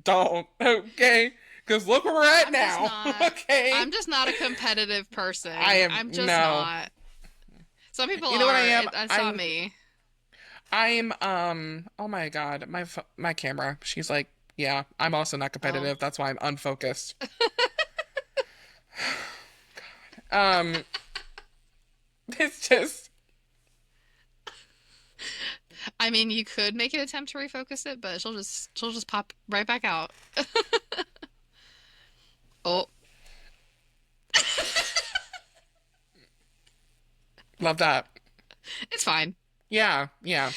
Don't, okay? Because look where we're at I'm just now, not. okay? I'm just not a competitive I person. am I'm just no. not. Some people You know what I are. am? That's not I'm me. I'm oh my God, my camera. She's like, yeah, I'm also not Oh. competitive. That's why I'm unfocused. Um, it's just I mean, you could make an attempt to refocus it, but she'll just pop right back out. Oh, love that. it's fine. Yeah, yeah.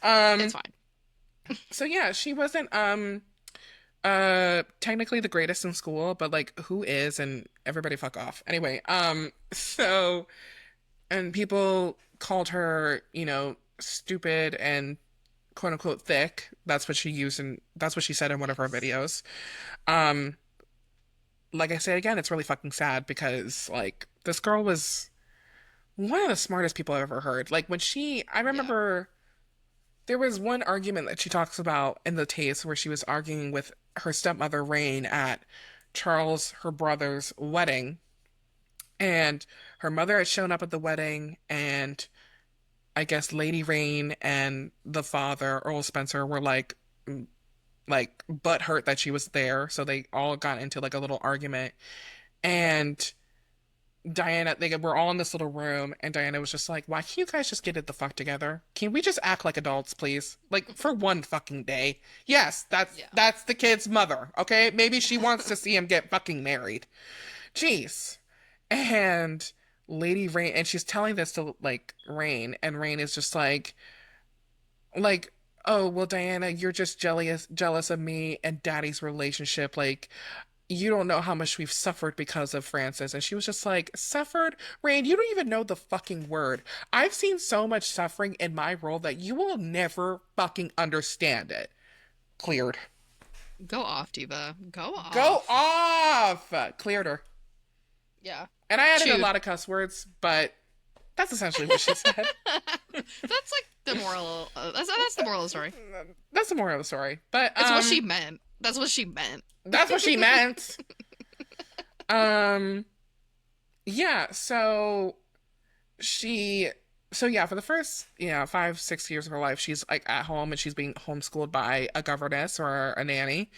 It's Um, fine. so yeah, she wasn't technically the greatest in school, but like who is, and everybody fuck off. Anyway, so and people called her, stupid and quote unquote thick. That's what she used and that's what she said in one of her Yes. videos. Um, like I say again, it's really fucking sad because like this girl was one of the smartest people I've ever heard. Like I Yeah. remember there was one argument that she talks about in the taste where she was arguing with her stepmother Rain at Charles, her brother's wedding, and her mother had shown up at the wedding, and I guess Lady Rain and the father, Earl Spencer, were like butt hurt that she was there, so they all got into like a little argument. And Diana, they were all in this little room, and Diana was just like, "Why can't you guys just get it the fuck together? Can we just act like adults, please? Like for one fucking day." Yes, that's Yeah. that's the kid's mother. Okay, maybe she wants to see him get fucking married. Jeez. And Lady Rain, and she's telling this to like Rain, and Rain is just like, oh well, Diana, you're just jealous of me and Daddy's relationship. Like you don't know how much we've suffered because of Francis. And she was just like, suffered? Rain, you don't even know the fucking word. I've seen so much suffering in my role that you will never fucking understand it. Cleared. Go off, Diva. Go Go off. off! Cleared her. Yeah. And I added a Chewed. lot of cuss words, but that's essentially what she said. That's like the moral. That's the moral of the story. That's the moral of the story. But It's what she meant. That's what she meant. that's what she meant. Um yeah, she yeah, for the first, 5, 6 years of her life, she's like at home and she's being homeschooled by a governess or a nanny,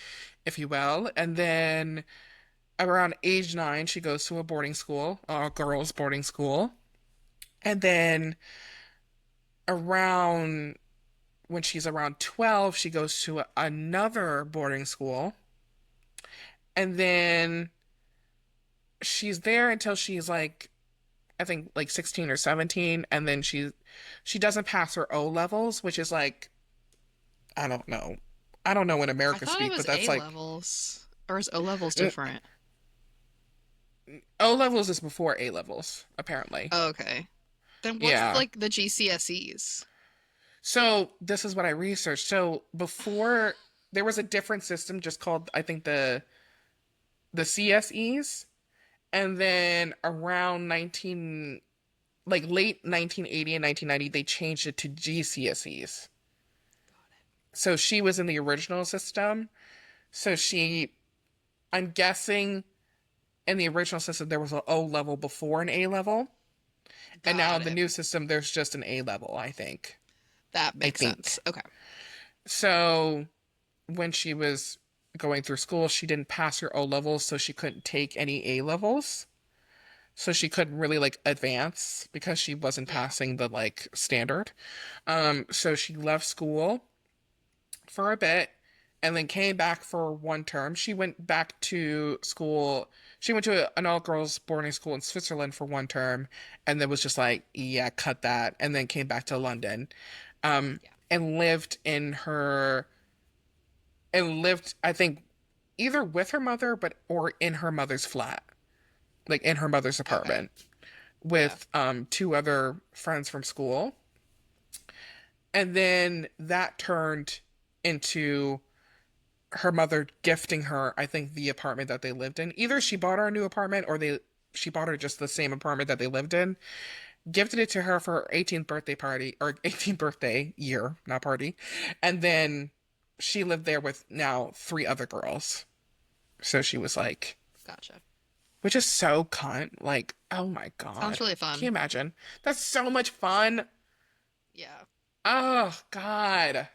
if you will. And then around age 9, she goes to a boarding school, a girls' boarding school. And then around when she's around 12, she goes to another boarding school. And then she's there until she's like I think like 16 or 17, and then she doesn't pass her O levels, which is like I don't know. I don't know when I America thought it speak, but was that's A like levels. Or is O levels uh, different? O levels is before A levels, apparently. Oh, okay. Then what's Yeah. like the GCSEs? So this is what I researched. So before there was a different system just called I think the CSEs, and then around 19 like late 1980 and 1990 they changed it to GCSEs. So she was in the original system. So I'm guessing in the original system there was an O level before an A level, and now Got in the it. new system there's just an A level, I think. That I makes sense. think. Okay. So when she was going through school, she didn't pass her O levels, so she couldn't take any A levels. So she couldn't really like advance because she wasn't Yeah. passing the like standard. So she left school for a bit and then came back for one term. She went back to school. She went to an all girls boarding school in Switzerland for one term and then was just like, yeah, cut that. And then came back to London Yeah. and lived, I think, either with her mother, but or in her mother's flat, like in her mother's Okay. apartment Yeah. with two other friends from school. And then that turned into her mother gifting her, I think, the apartment that they lived in. Either she bought her a new apartment or they she bought her just the same apartment that they lived in, gifted it to her for her 18th birthday party or 18th birthday year, not party. And then she lived there with now three other girls. So she was like, Gotcha. which is so cunt. Like, oh my Sounds God. really Can you fun. imagine? That's so much fun. Yeah. Oh God.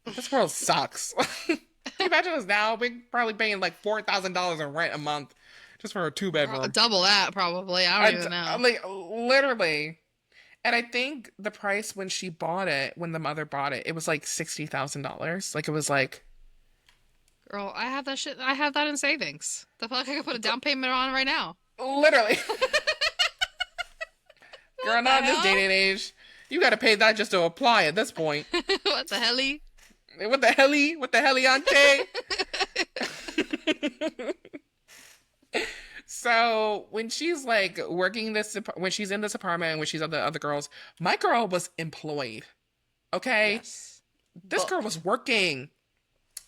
This world sucks. Can you imagine us now? We're probably paying like $4,000 in rent a month just for a two bedroom. Double that probably. I don't even know. Like literally. And I think the price when she bought it, when the mother bought it, it was like $60,000. Like it was like Girl, I have that shit. I have that in savings. The fuck I could put a down payment on right now. literally. What Girl, the not in this day hell? and age. You got to pay that just to apply at this point. What the helly? What the heli? What the heliante? So when she's like working when she's in this apartment, when she's with the other girls, my girl was employed. Okay, Yes. this girl Booked. was working.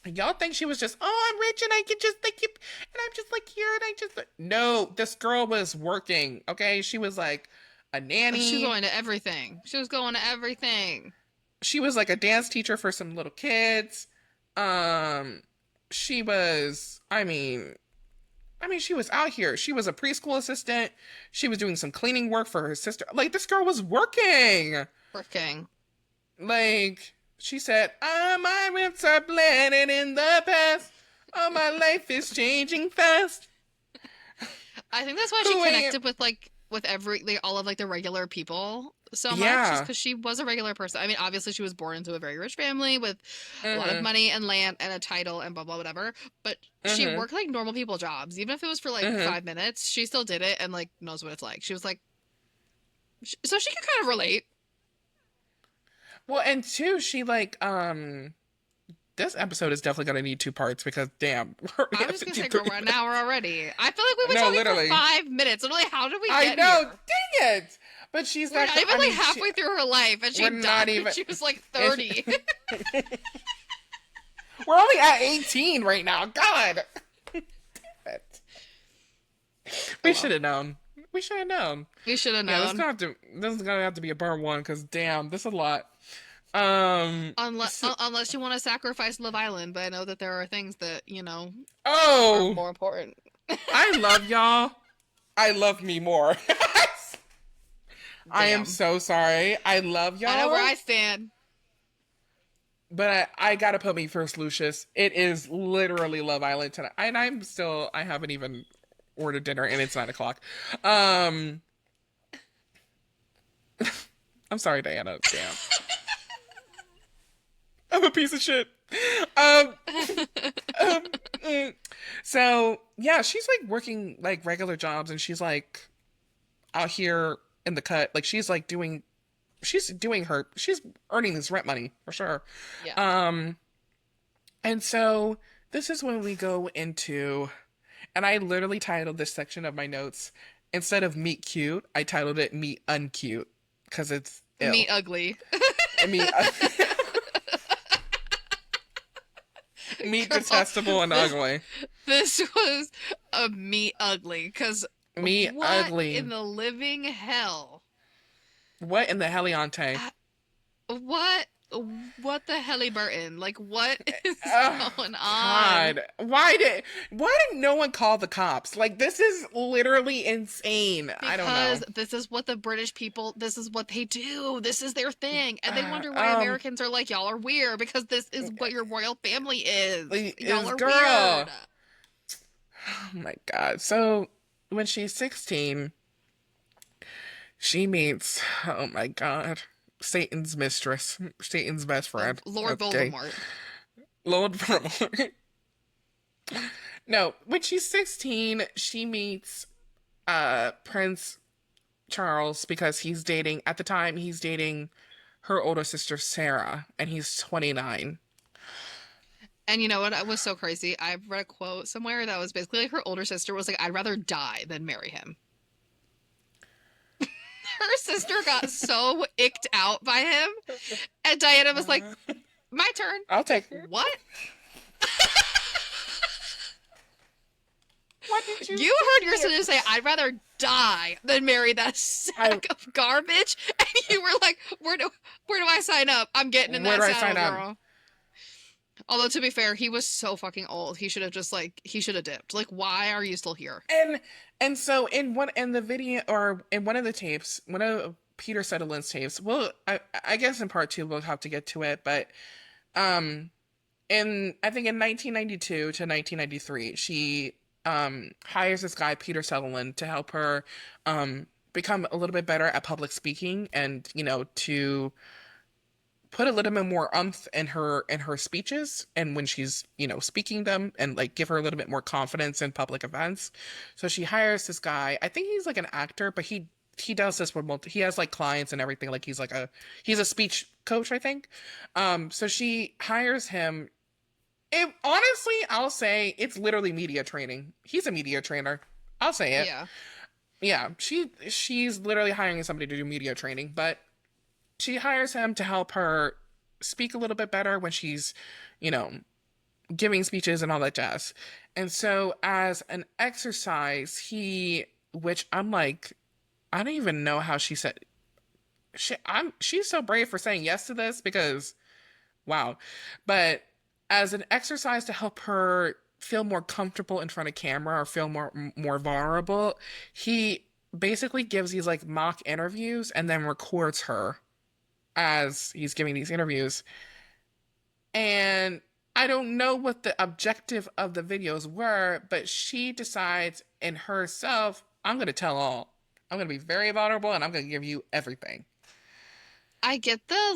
Y'all think she was just, oh, I'm rich and I can just like keep, and I'm just like here and I just no. This girl was working. Okay, she was like a She was nanny. going to everything. She was going to everything. She was like a dance teacher for some little kids. Um, she was. I mean, she was out here. She was a preschool assistant. She was doing some cleaning work for her sister. Like, this girl was working. Working. Like, she said, ah, my ribs are blended in the past. Oh, my life is changing fast. I think that's why she Who ain't? connected with with every like all of like the regular people so much, just Yeah. because she was a regular person. I mean, obviously she was born into a very rich family with a lot of Mm-hmm. money and land and a title and blah blah whatever. But she Mm-hmm. worked like normal people jobs, even if it was for like Mm-hmm. 5 minutes. She still did it and like knows what it's like. She was like, so she could kind of relate. Well, and two, this episode is definitely gonna need two parts because damn, we I have was just gonna say, girl, 53 we're an minutes. hour already. I feel like we've been No, talking for literally. 5 minutes. Literally, how did we I get know, here? dang it. But she's We're not, not even I like mean, halfway through her life, and she we're died not when even, she was like it's, 30. we're only at 18 right now. God. Damn it. Oh We well. should have known. We should have known. We should have Yeah, known. this is gonna have to be a part one because damn, this is a lot. Unless So, unless you want to sacrifice Love Island, but I know that there are things that, are oh, more important. I love y'all. I love me more. I am Damn. so sorry. I love I know where y'all, I stand. but I gotta put me first, Lucius. It is literally Love Island tonight, and I haven't even ordered dinner, and it's 9 o'clock. Um, I'm sorry, Diana. Damn, I'm a piece of shit. Um, um, mm. So yeah, she's like working like regular jobs, and she's like out here in the cut. Like she's earning this rent money for sure. Yeah. Um, and so this is when we go into, and I literally titled this section of my notes, instead of meet cute, I titled it meet uncute because it's ill. Meat ugly. I mean, meet Girl, detestable and this ugly. this was a meat ugly. Because Meet what ugly. in the living hell? What in the Heliante? Uh, What what the helly Burton? Like what is Oh going on? God. Why did no one call the cops? Like this is literally insane. I don't know. Because this is what the British people, this is what they do. This is their thing. And they Uh, wonder why um Americans are like, y'all are weird because this is what your royal family is. Y'all is are girl. weird. Oh my God. So when she's 16, she meets, oh my God, Satan's mistress, Satan's best friend. Lord Okay. Voldemort. Lord Voldemort. No, when she's 16, she meets Prince Charles because at the time he's dating her older sister Sarah and he's 29. And you know what was so crazy? I read a quote somewhere that was basically like her older sister was like, I'd rather die than marry him. Her sister got so icked out by him. And Diana was like, my turn. I'll take. What? What did you You heard your say? sister say, I'd rather die than marry that I sack of garbage. And you were like, where do I sign up? I'm getting in Where that do I saddle, sign up? girl. Although to be fair, he was so fucking old. He should have just like he should have dipped. Like, why are you still here? And so in the video or in one of the tapes, one of Peter Sutherland's tapes, well, I guess in part two we'll have to get to it, but um in I think in 1992 to 1993, she hires this guy Peter Sutherland to help her become a little bit better at public speaking and to put a little bit more umph in her speeches and when she's speaking them and like give her a little bit more confidence in public events. So she hires this guy. I think he's like an actor, but he does this with he has like clients and everything. Like he's a speech coach, I think. So she hires him. Honestly, I'll say it's literally media training. He's a media trainer. I'll say it. Yeah. Yeah, she's literally hiring somebody to do media training, but she hires him to help her speak a little bit better when she's, you know, giving speeches and all that jazz. And so as an exercise, which I'm like, I don't even know how she said, she's so brave for saying yes to this because, wow. But as an exercise to help her feel more comfortable in front of camera or feel more vulnerable, he basically gives these like mock interviews and then records her as he's giving these interviews. And I don't know what the objective of the videos were, but she decides in herself, I'm going to tell all. I'm going to be very vulnerable and I'm going to give you everything. I get the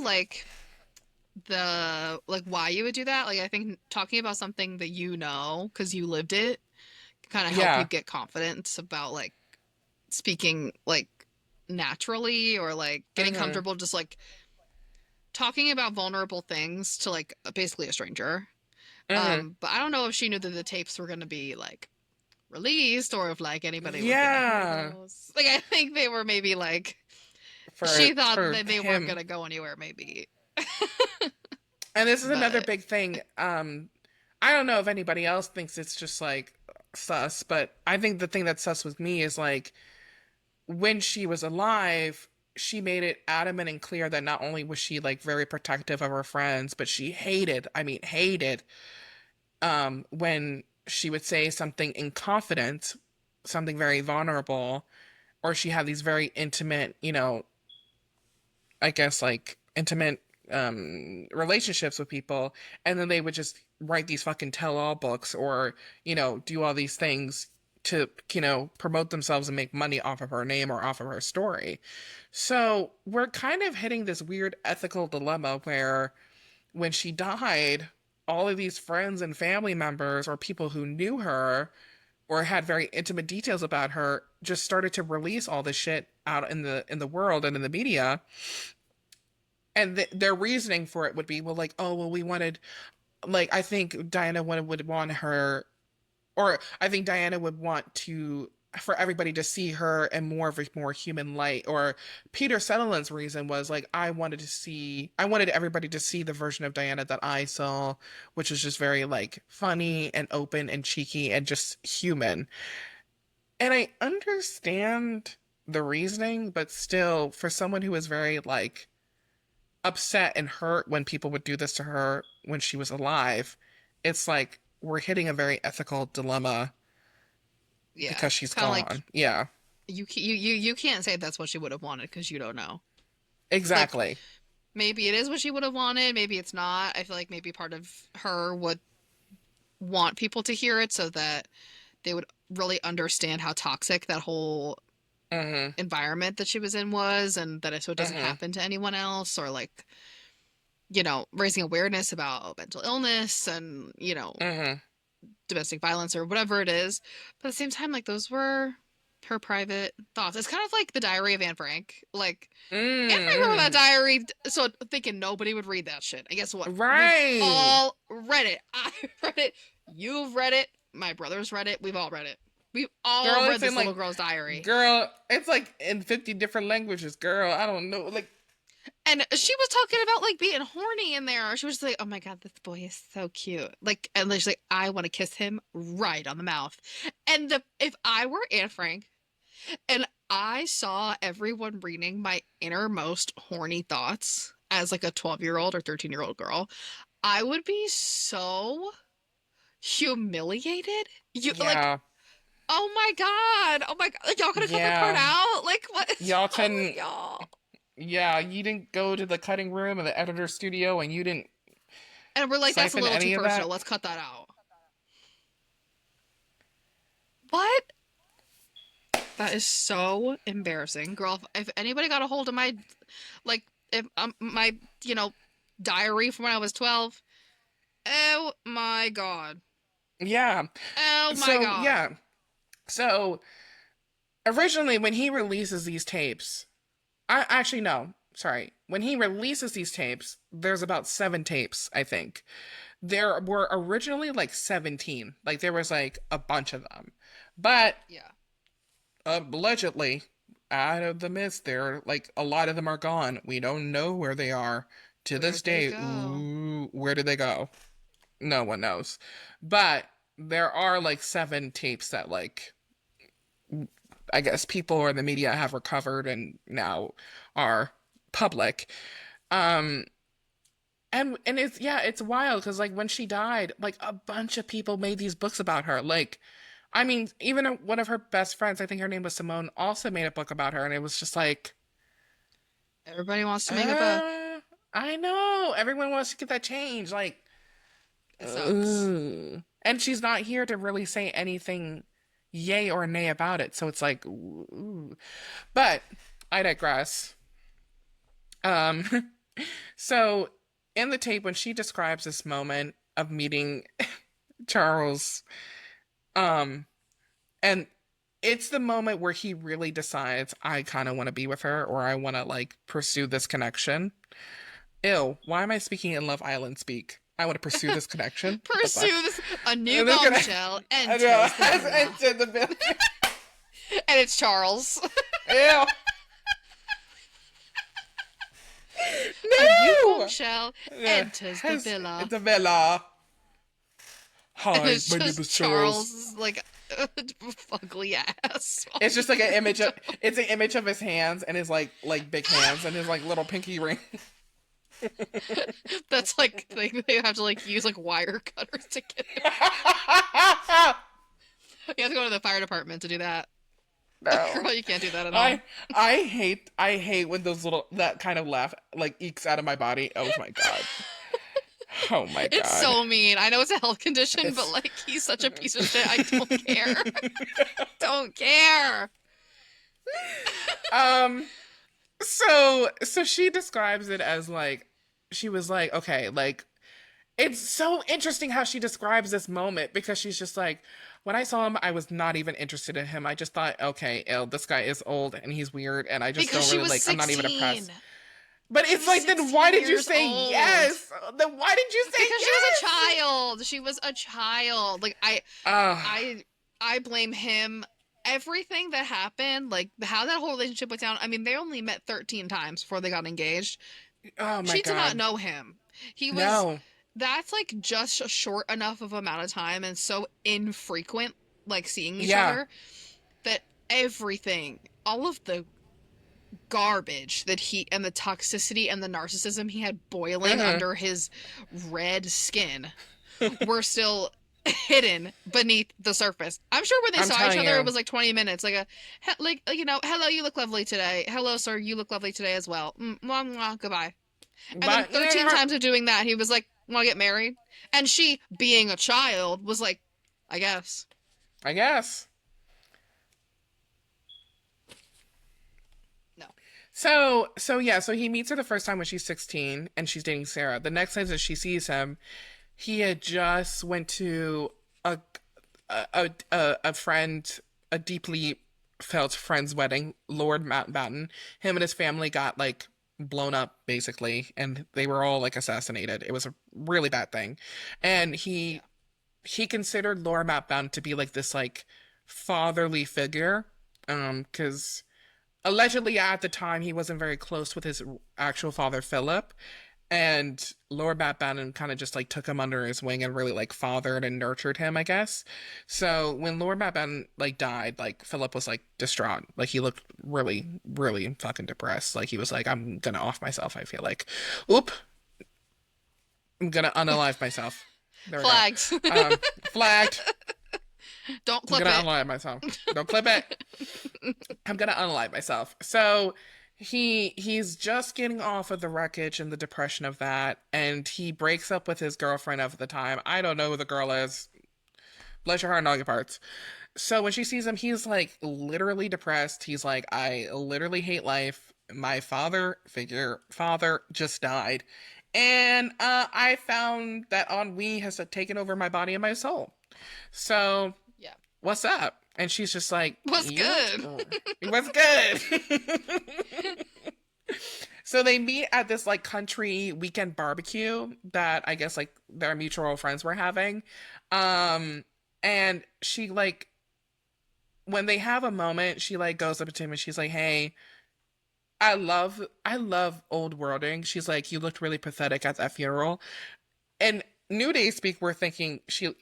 like why you would do that. Like I think talking about something that you know because you lived it kind of help you Yeah. get confidence about like speaking like naturally or like getting Hmm. comfortable just like talking about vulnerable things to like basically a stranger. Hmm. But I don't know if she knew that the tapes were gonna be like released or if like anybody was gonna hear Yeah. those. Like I think they were maybe like For she thought for that they weren't him. gonna go anywhere maybe. And this is another But big thing. I don't know if anybody else thinks it's just like sus, but I think the thing that's sus with me is like when she was alive, she made it adamant and clear that not only was she like very protective of her friends, but she hated when she would say something in confidence, something very vulnerable, or she had these very intimate, I guess like intimate relationships with people, and then they would just write these fucking tell all books or, do all these things to, promote themselves and make money off of her name or off of her story. So we're kind of hitting this weird ethical dilemma where when she died, all of these friends and family members or people who knew her or had very intimate details about her just started to release all this shit out in the world and in the media. And their reasoning for it would be, well, like, oh, well, we wanted, like, I think Diana would want her, or I think Diana would want to, for everybody to see her in more of a more human light. Or Peter Sutherland's reason was like, I wanted everybody to see the version of Diana that I saw, which was just very like funny and open and cheeky and just human. And I understand the reasoning, but still, for someone who was very like upset and hurt when people would do this to her when she was alive, it's like we're hitting a very ethical dilemma Yeah, because it's she's kind of like gone. Yeah, you can't say that's what she would have wanted because you don't know. Like exactly. maybe it is what she would have wanted, maybe it's not. I feel like maybe part of her would want people to hear it so that they would really understand how toxic that whole Mm-hmm. environment that she was in was, and that so it doesn't Mm-hmm. happen to anyone else, or like, raising awareness about mental illness and, Mm-hmm. domestic violence or whatever it is. But at the same time, like those were her private thoughts. It's kind of like the Diary of Anne Frank. Like Anne Frank wrote that Mm-hmm. diary, so thinking nobody would read that shit. And guess what? We've Right. all read it. I read it. You've read it. My brother's read it. We've all read it. We've all Girl, read it's in this little like, girl's diary. girl, it's like in 50 different languages, girl. I don't know. Like, And she was talking about like being horny in there. She was like, "Oh my god, this boy is so cute." Like, and then she's like, "I want to kiss him right on the mouth." And if I were Anne Frank and I saw everyone reading my innermost horny thoughts as like a 12-year-old or 13-year-old girl, I would be so humiliated. You like, yeah. oh my god, oh my god, like, y'all could have cut that part Yeah. out. Like, what is Y'all wrong with couldn't, y'all? yeah, you didn't go to the cutting room and the editor studio and you didn't And we're like, that's a siphon little too any of personal. that. Let's cut that out. What? That is so embarrassing, girl. If anybody got a hold of my, like, if my, you know, diary from when I was 12, oh my god, Yeah. oh my So, god. yeah. So, originally, when he releases these tapes, I actually, no, sorry. When he releases these tapes, there's about 7 tapes, I think. There were originally like 17. Like, there was like a bunch of them. But Yeah. allegedly, out of the mist, there, like, a lot of them are gone. We don't know where they are. To this Where'd they day, go? ooh, where did they go? No one knows. But there are like 7 tapes that, like, I guess people or the media have recovered and now are public. Um, and it's, yeah, it's wild because like when she died, like a bunch of people made these books about her. Like, I mean, even one of her best friends, I think her name was Simone, also made a book about her, and it was just like, Everybody wants to make a book. uh, I know everyone wants to get that change. Like, It sucks. and she's not here to really say anything yay or nay about it. So it's like, ooh. But I digress. Um, so in the tape, when she describes this moment of meeting Charles, um, and it's the moment where he really decides, I kind of want to be with her, or I want to like pursue this connection. Ew, why am I speaking in Love Island speak? I want to pursue this connection. What the fuck? Pursue this. A new And they're gonna, bombshell I know, enters the villa, into the building. and it's Charles. Ew, A new no! bombshell Yeah, enters the has villa, the villa. and Hi, it's my name just is Charles. Charles, like ugly ass. It's just like an image of it's an image of his hands and his like big hands and his like little pinky ring. That's like they have to like use like wire cutters to get it. You have to go to the fire department to do that. No. Girl, you can't do that at I home. I hate when those little that kind of laugh like ekes out of my body. Oh my god. Oh my It's god. so mean. I know it's a health condition, but It's like he's such a piece of shit. I don't care. Don't care. um so she describes it as like she was like, okay, like It's so interesting how she describes this moment because she's just like, when I saw him, I was not even interested in him. I just thought, okay, ew, this guy is old and he's weird, and I just Because don't she really was like. I'm not even 16. impressed. But She it's was like, then why 16 did you years say old. yes? Then why did you say Because she was a yes? child. She was a child. Like Uh, I I blame him. Everything that happened, like how that whole relationship went down. I mean, they only met 13 times before they got engaged. oh my She did not God, know him. He was no, That's like just a short enough of amount of time and so infrequent, like seeing each yeah, other, that everything, all of the garbage that he and the toxicity and the narcissism he had boiling hmm under his red skin were still hidden beneath the surface. I'm sure when they I'm saw each telling other, it you, was like 20 minutes, like hello, you look lovely today. Hello, sir, you look lovely today as well. Mwah, mwah, goodbye. And then but 13 times of doing that, he was like, want to get married? And she, being a child, was like, I guess. I guess. No. So yeah, so he meets her the first time when she's 16 and she's dating Sarah. The next time that she sees him, he had just went to a a friend, a deeply felt friend's wedding, Lord Mountbatten. Him and his family got like blown up basically, and they were all like assassinated. It was a really bad thing. And Yeah. he considered Lord Mountbatten to be like this like fatherly figure. Because allegedly at the time he wasn't very close with his actual father Philip, and Lord Batman kind of just like took him under his wing and really like fathered and nurtured him, I guess. So when Lord Batman like died, like Philip was like distraught. Like he looked really, really fucking depressed. Like he was like, I'm gonna off myself, I feel like. Oop, I'm gonna unalive myself. There we go. Flags. Flagged. Don't I'm clip gonna it. unalive myself. Don't clip it. I'm gonna unalive myself. So he's just getting off of the wreckage and the depression of that, and he breaks up with his girlfriend of the time. I don't know who the girl is. Bless your heart and all your parts. So when she sees him, he's like literally depressed. He's like, I literally hate life. My father just died. And I found that ennui has taken over my body and my soul. So Yeah. what's up? And she's just like, What's good? what's good? So they meet at this like country weekend barbecue that I guess like their mutual friends were having. Um, and she like when they have a moment, she like goes up to him and she's like, "Hey, I love old worlding." She's like, "You looked really pathetic at that funeral." And New Day speak, we're thinking she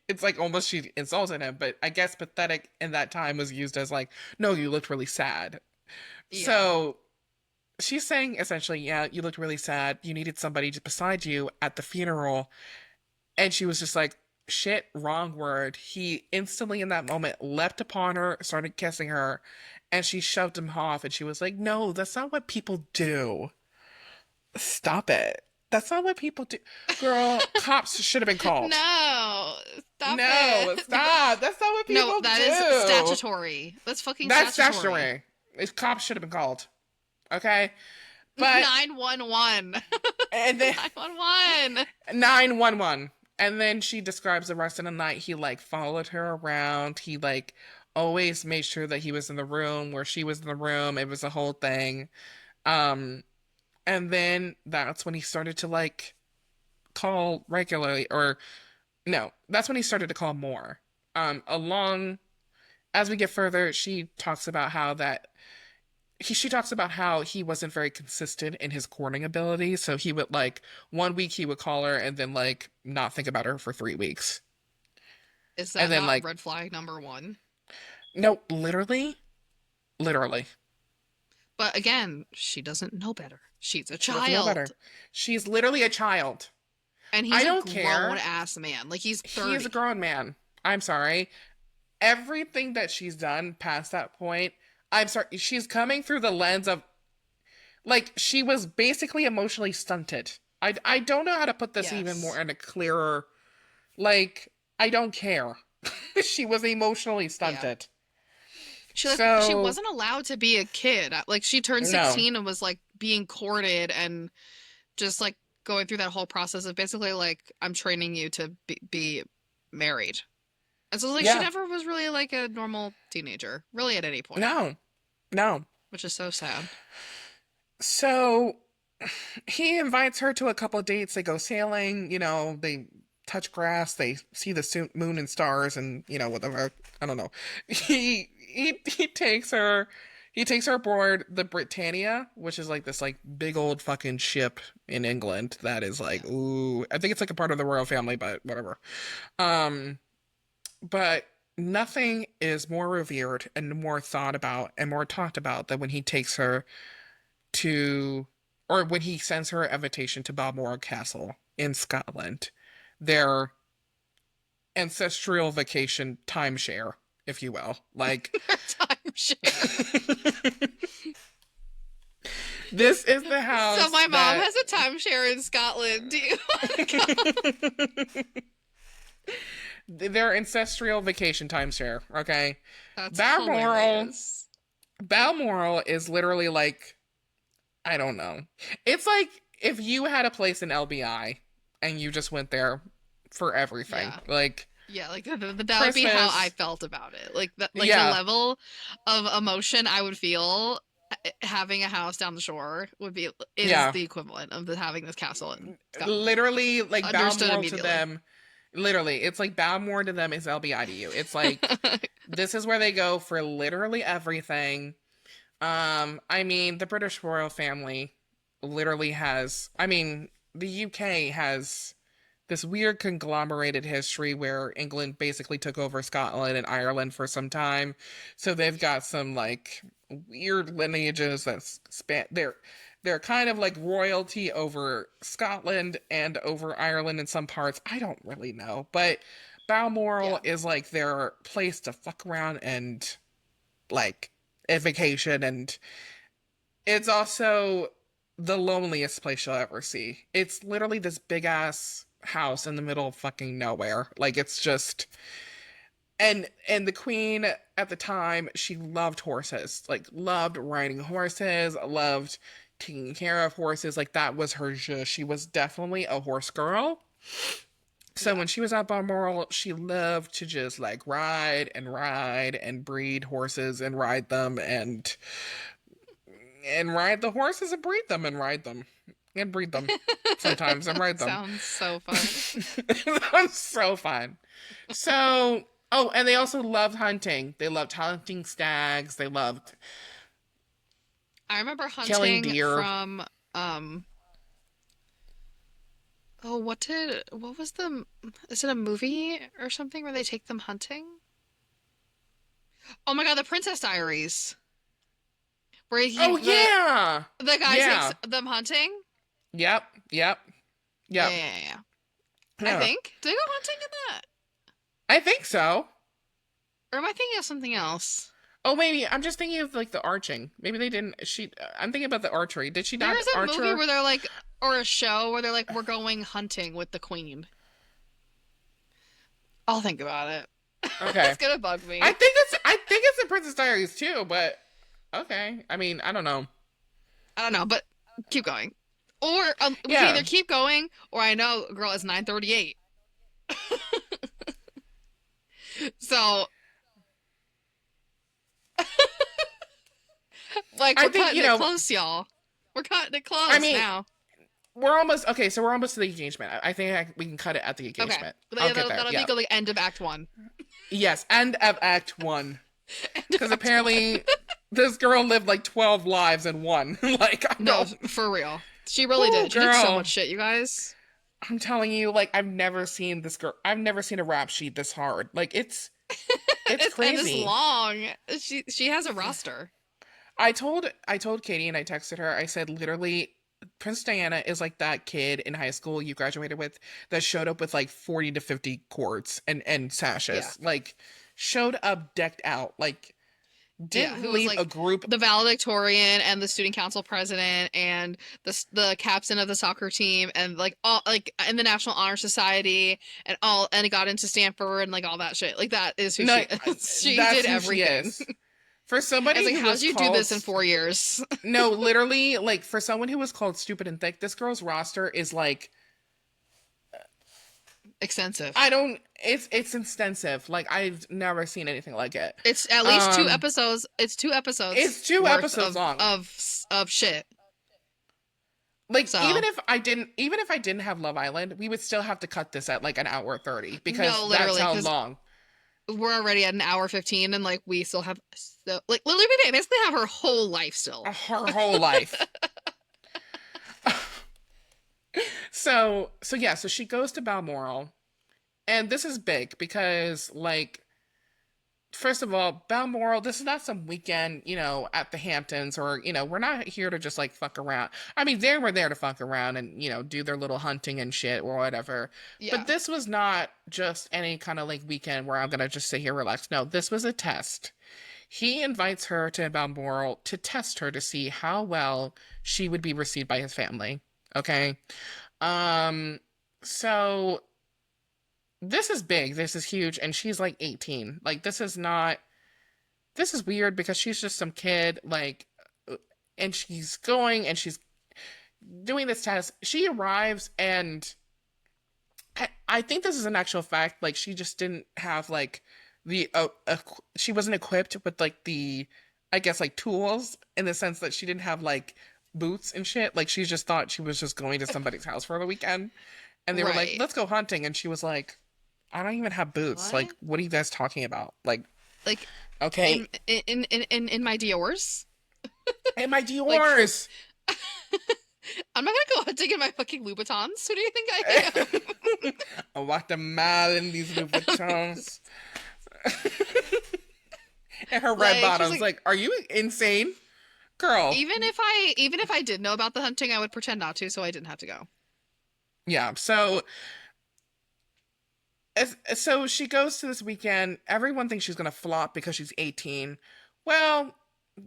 it's like almost she insulted him, but I guess pathetic in that time was used as like, no, you looked really sad. Yeah. So she's saying essentially, yeah, you looked really sad. You needed somebody beside you at the funeral. And she was just like, shit, wrong word. He instantly in that moment leapt upon her, started kissing her, and she shoved him off. And she was like, no, that's not what people do. Stop it. That's not what people do. Girl, cops should have been called. No. Stop No, it. stop. That's not what No, people that is do. statutory. That's fucking That's statutory. statutory. Cops should have been called. Okay? But 911. and then 911. 911. And then she describes the rest of the night. He like followed her around. He like always made sure that he was in the room where she was in the room. It was a whole thing. Um, and then that's when he started to like call regularly, or no, that's when he started to call more. Along as we get further, she talks about how he wasn't very consistent in his courting ability. So he would like 1 week he would call her and then like not think about her for 3 weeks. Is And that then not like red flag number one? no, literally. But again, she doesn't know better. She's a She doesn't know child. better. She's literally a child. And I he's a don't grown care. ass man. Like he's He is a 30. grown man. I'm sorry. Everything that she's done past that point, I'm sorry, she's coming through the lens of like she was basically emotionally stunted. I don't know how to put this even Yes. more in a clearer like I don't care. She was emotionally Yeah. stunted. She So wasn't allowed to be a kid. Like she turned no. 16 and was like being courted and just like going through that whole process of basically like I'm training you to be married. And so like she Yeah. never was really like a normal teenager, really at any point, No. No. which is so sad. So he invites her to a couple of dates. They go sailing, they touch grass, they see the moon and stars and, whatever. I don't know. He takes her aboard the Britannia, which is like this like big old fucking ship in England that is like, Yeah. ooh, I think it's like a part of the royal family, but whatever. Um, but nothing is more revered and more thought about and more talked about than when he takes her to, or when he sends her an invitation to Balmoral Castle in Scotland, their ancestral vacation timeshare, if you will. Like, Timeshare. this is the So house my mom that has a timeshare in Scotland. Do you want to come? their ancestral vacation timeshare. Okay, That's Balmoral. hilarious. Balmoral is literally like, I don't know. It's like if you had a place in LBI and you just went there for everything. Yeah. Like Yeah, like that would be how I Christmas. felt about it. Like that, like the Yeah, level of emotion I would feel having a house down the shore is yeah. the equivalent of having this castle in Scotland. Literally, like Understood Balmoral to immediately. them. Literally, it's like Balmoral to them is LBI to you. It's like this is where they go for literally everything. I mean, the British royal family literally has, I mean, the UK has this weird conglomerated history where England basically took over Scotland and Ireland for some time. So they've got some like weird lineages that span they're kind of like royalty over Scotland and over Ireland in some parts. I don't really know, but Balmoral Yeah. is like their place to fuck around and like a vacation, and it's also the loneliest place you'll ever see. It's literally this big ass house in the middle of fucking nowhere. Like it's just, and the queen at the time, she loved horses. Like loved riding horses, loved taking care of horses. Like that was her jeu. She was definitely a horse girl. So Yeah. when she was at Balmoral, she loved to just like ride and breed horses and ride them and ride the horses and breed them and ride them and breed them sometimes and ride them. Sounds so fun. That was so fun. So, oh, and they also loved hunting. They loved hunting stags. They loved I remember killing hunting deer. from oh, what was the is it a movie or something where they take them hunting? Oh my God, The Princess Diaries. Where Oh yeah, the guy takes yeah, them hunting? yep, yep, Yeah, yep, yeah, yeah, yeah. I yeah. think. Do they go hunting in that? I think so. Or am I thinking of something else? Oh, maybe I'm just thinking of like the arching. Maybe they didn't. I'm thinking about the archery. Did she not There's a movie archer? where they're like, or a show where they're like, we're going hunting with the queen. I'll think about it. Okay. It's gonna bug I me. think it's the Princess Diaries too, but okay. I mean, I don't know. I don't know, but keep going. Or we can Yeah. either keep going, or I know, girl, it's 9:38. So, like, I we're think, cutting it close, y'all. We're cutting it I close mean, now. we're almost okay, so we're almost to the engagement. I think we can cut it at the Okay, engagement. I'll get there. that'll be Yeah. like end of Act One. Yes, end of Act 1. End of Because Act One. apparently this girl lived like 12 lives in one. Like, I No, know. for real. She really Oh, did. She did so girl. much shit, you guys. I'm telling you, like, I've never seen this girl. I've never seen a rap sheet this hard. Like, it's And it's crazy. long. She has a roster. I told Katie and I texted her. I said literally Princess Diana is like that kid in high school you graduated with that showed up with like 40 to 50 cords and Yeah. sashes. Like showed up decked out. Like Yeah, didn't who was leave a like group. the valedictorian and the student council president and the captain of the soccer team and like all like in the National Honor Society and he got into Stanford and like all that shit. Like that is who No, she is. She that's did who she everything. is. For I was somebody like, who how'd was you do called this in 4 years? no, literally, like for someone who was called stupid and thick, this girl's roster is like Extensive. I don't. It's extensive. Like I've never seen anything like it. It's at least two Um, episodes. It's 2 episodes it's two worth episodes long. of shit. Like So even if I didn't have Love Island, we would still have to cut this at like an hour 30 because no, that's literally, how because long. we're already at an hour 15, and like we still have like literally we basically have her whole life still. Her whole life. So yeah, so she goes to Balmoral, and this is big because like first of all, Balmoral, this is not some weekend, at the Hamptons or, we're not here to just like fuck around. I mean, they were there to fuck around and, do their little hunting and shit or whatever. Yeah. But this was not just any kind of like weekend where I'm gonna just sit here relax. No, this was a test. He invites her to Balmoral to test her to see how well she would be received by his family. Okay. Um, so this is big. This is huge. And she's like 18. Like, this is weird because she's just some kid, like, and she's going and she's doing this test. She arrives and I think this is an actual fact. Like, she just didn't have, like, she wasn't equipped with, like, I guess, like, tools in the sense that she didn't have, like, boots and shit. Like, she just thought she was just going to somebody's house for the weekend. And they were like, let's go hunting. And she was like, I don't even have boots. What? Like, what are you guys talking about? Like, okay. okay. In my Dior's? In my Dior's! Like, I'm not gonna go hunting in my fucking Louboutins. Who do you think I am? I walked a mile in these Louboutins. And her red bottoms. Like, are you insane? Girl. Even if I did know about the hunting, I would pretend not to, so I didn't have to go. Yeah, so she goes to this weekend. Everyone thinks she's gonna flop because she's 18. Well,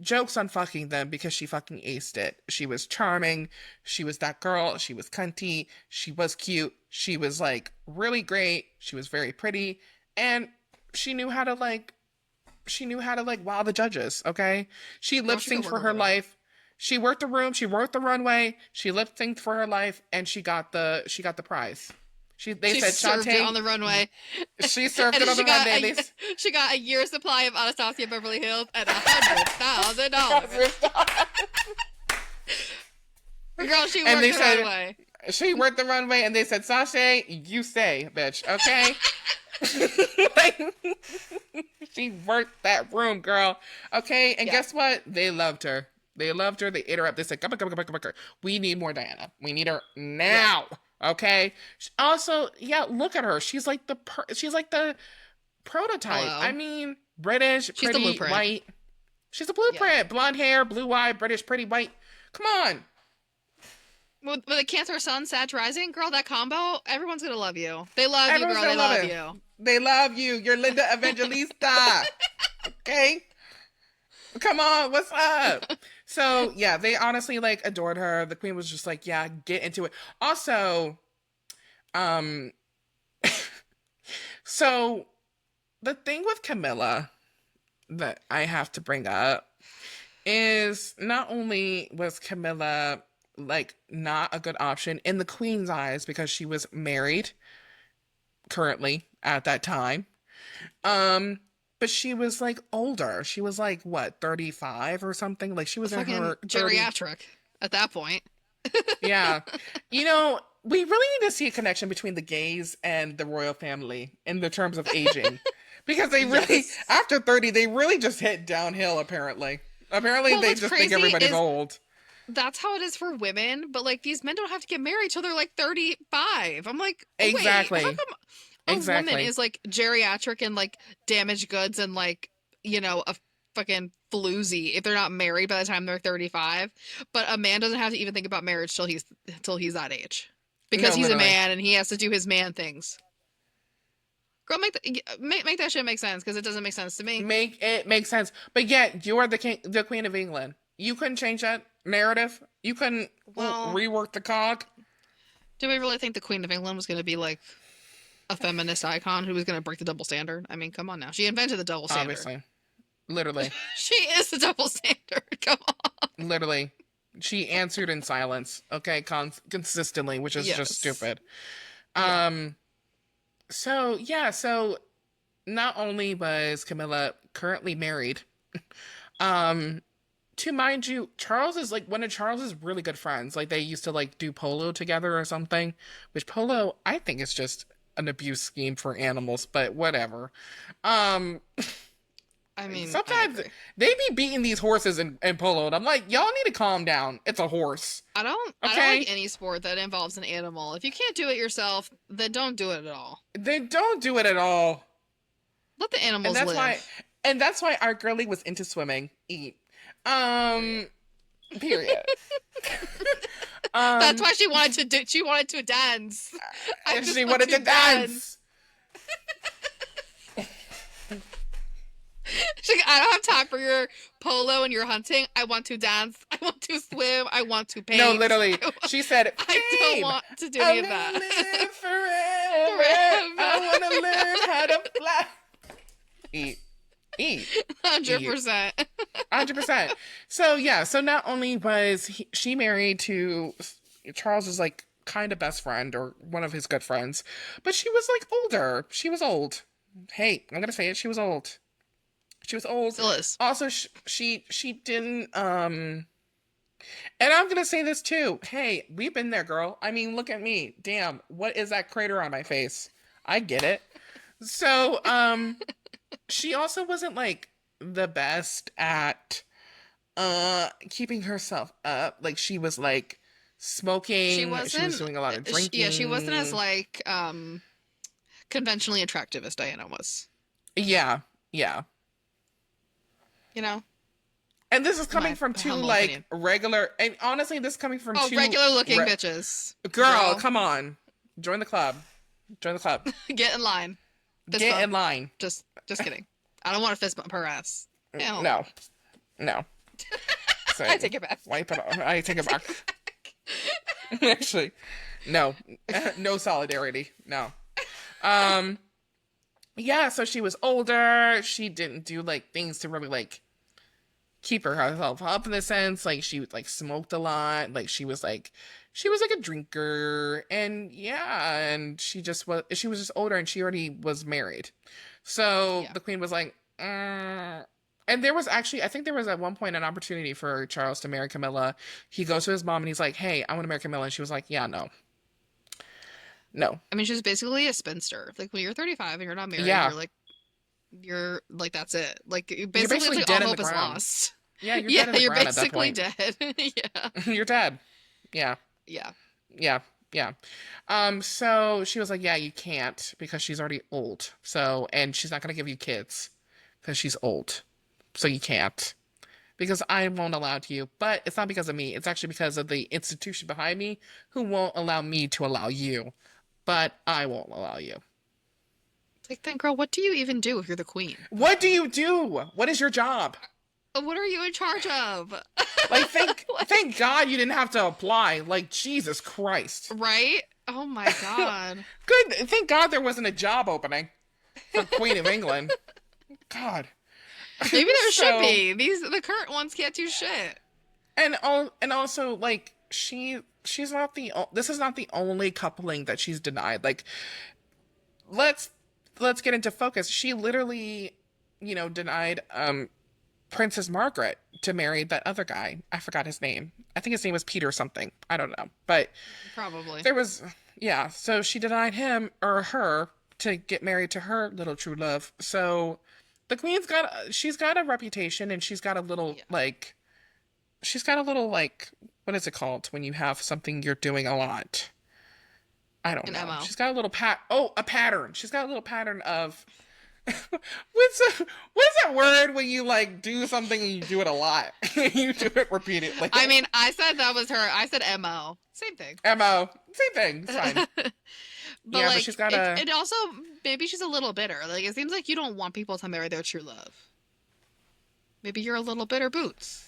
joke's on fucking them because she fucking aced it. She was charming. She was that girl. She was cunty. She was cute. She was like really great. She was very pretty. And she knew how to like wow the judges, okay? She lip synced for her life. She worked the room, she worked the runway, she lip synced for her life, and she got the prize. They said served it on the runway. She served it on the runway. She got a year's supply of Anastasia Beverly Hills and $100,000. Girl, she worked the runway. She worked the runway, and they said, Sasha, you say, bitch, okay? She worked that room, girl. Okay, and guess what? They loved her. They loved her. They ate her up. They said, come on. We need more Diana. We need her now. Yeah. Okay. Also, yeah, look at her. She's like the prototype. Hello. I mean, British, she's pretty, white. She's a blueprint. Yeah. Blonde hair, blue eye, British, pretty, white. Come on. With a Cancer Sun, Sag Rising, girl, that combo, everyone's gonna love you. They love you, girl. They love you. They love you. You're Linda Evangelista. Okay? Come on, what's up? So, yeah, they honestly, like, adored her. The queen was just like, yeah, get into it. Also, so, the thing with Camilla that I have to bring up is not only was Camilla, like, not a good option in the queen's eyes because she was married currently at that time, but she was like older. She was like what, 35 or something? Like she was in her geriatric at that point. Yeah. We really need to see a connection between the gays and the royal family in the terms of aging. Because they really, after 30, they really just hit downhill, apparently. They just think everybody's old. That's how it is for women, but like these men don't have to get married till they're like 35. I'm like, exactly. Wait, how come a woman is like geriatric and like damaged goods and like, a fucking floozy if they're not married by the time they're 35, but a man doesn't have to even think about marriage till he's that age because he's literally a man and he has to do his man things. Girl, make that shit make sense because it doesn't make sense to me. Make it make sense, but yet you are the Queen of England. You couldn't change that narrative. You couldn't rework the cog. Do we really think the Queen of England was going to be like a feminist icon who was going to break the double standard? I mean, come on now. She invented the double standard. Obviously. Literally. She is the double standard. Come on. Literally. She answered in silence, okay, consistently, which is just Yes. stupid. Yeah. Um, so yeah, so not only was Camilla currently married, um, to mind you, Charles is like one of Charles's really good friends. Like they used to like do polo together or something, which polo I think is just an abuse scheme for animals, but whatever. Um, I mean, I sometimes agree. they be beating these horses in polo, and I'm like, y'all need to calm down. It's a horse, I don't like okay? any sport that involves an animal. If you can't do it yourself, then don't do it at all. They don't do it at all. Let the And animals that's why live. our girlie was into swimming. Eat. Period. Um period. That's um why she wanted to dance. I and just she want wanted to to dance. dance. She's like, I don't have time for your polo and your hunting. I want to dance. I want to swim. I want to No, paint. literally. She said, I don't "Babe, want to do any I'm of gonna that. live forever. I Forever. wanna learn how to fly." Eat. Eat. Eat. 100%. 100%. So yeah, so not only was she married to Charles's like kind of best friend or one of his good friends, but she was like older. She was old. Hey, I'm gonna say it. She was old. She was old. Still is. Also, she didn't And I'm gonna say this too. Hey, we've been there, girl. I mean, look at me. Damn, what is that crater on my face? I get it. So, she also wasn't like the best at keeping herself up. Like she was like She smoking, she was wasn't, doing a lot of yeah, she wasn't as drinking. like, conventionally attractive as Diana was. Yeah, yeah. You know? And this is coming My from two humble like opinion. regular, and honestly, this is coming from Oh, two regular looking bitches. girl, Girl, come on. Join the club. Join the club. get in line. Fist Get bump. in line. Just kidding. I don't want to fist bump her ass. Hell no. No. No. So I take it back. wipe it off. I take it back. Actually, no. No solidarity. No. Um yeah, so she was older. She didn't do like things to really like keep herself up in the sense like she like smoked a lot. Like she was like a drinker, and yeah, and she was just older and she already was married. So Yeah. the queen was like, and there was actually, I think there was at one point an opportunity for Charles to marry Camilla. He goes to his mom and he's like, "Hey, I want to marry Camilla," and she was like, "Yeah, no, no, I mean, she's basically a spinster. Like when you're 35 and you're not married, yeah, you're like that's it. Like you're basically it's basically like dead all in the hope is ground. lost. Yeah, you're dead Yeah, in the you're ground at that basically point. dead. Yeah. You're dead. Yeah, Yeah. yeah, yeah. So she was like, "Yeah, you can't because she's already old. So, and she's not gonna give you kids because she's old. So you can't." Because I won't allow you. But it's not because of me. It's actually because of the institution behind me who won't allow me to allow you. But I won't allow you. It's like then girl, what do you even do if you're the queen? What do you do? What is your job? What are you in charge of? Like, thank Like, God you didn't have to apply. Like, Jesus Christ. right? Oh my God. Good. Thank God there wasn't a job opening for Queen of England. God. Maybe there should So, be. The current ones can't do shit. and also like she's not this is not the only coupling that she's denied. Like let's get into focus. She literally, denied Princess Margaret to marry that other guy. I forgot his name. I think his name was Peter something. I don't know. But Probably. there was yeah, so she denied him or her to get married to her little true love. So the queen's she's got a reputation and Yeah. she's got a little like what is it called when you have something you're doing a lot? I don't An know. MO. She's got a little a pattern. She's got a little pattern of what's that word when you like do something and you do it a lot? You do it repeatedly. I mean, I said that was her. I said MO. Same thing. MO. Same thing. It's fine. But Yeah, but like she's got a it also maybe she's a little bitter. Like it seems like you don't want people to marry their true love. Maybe you're a little bitter boots.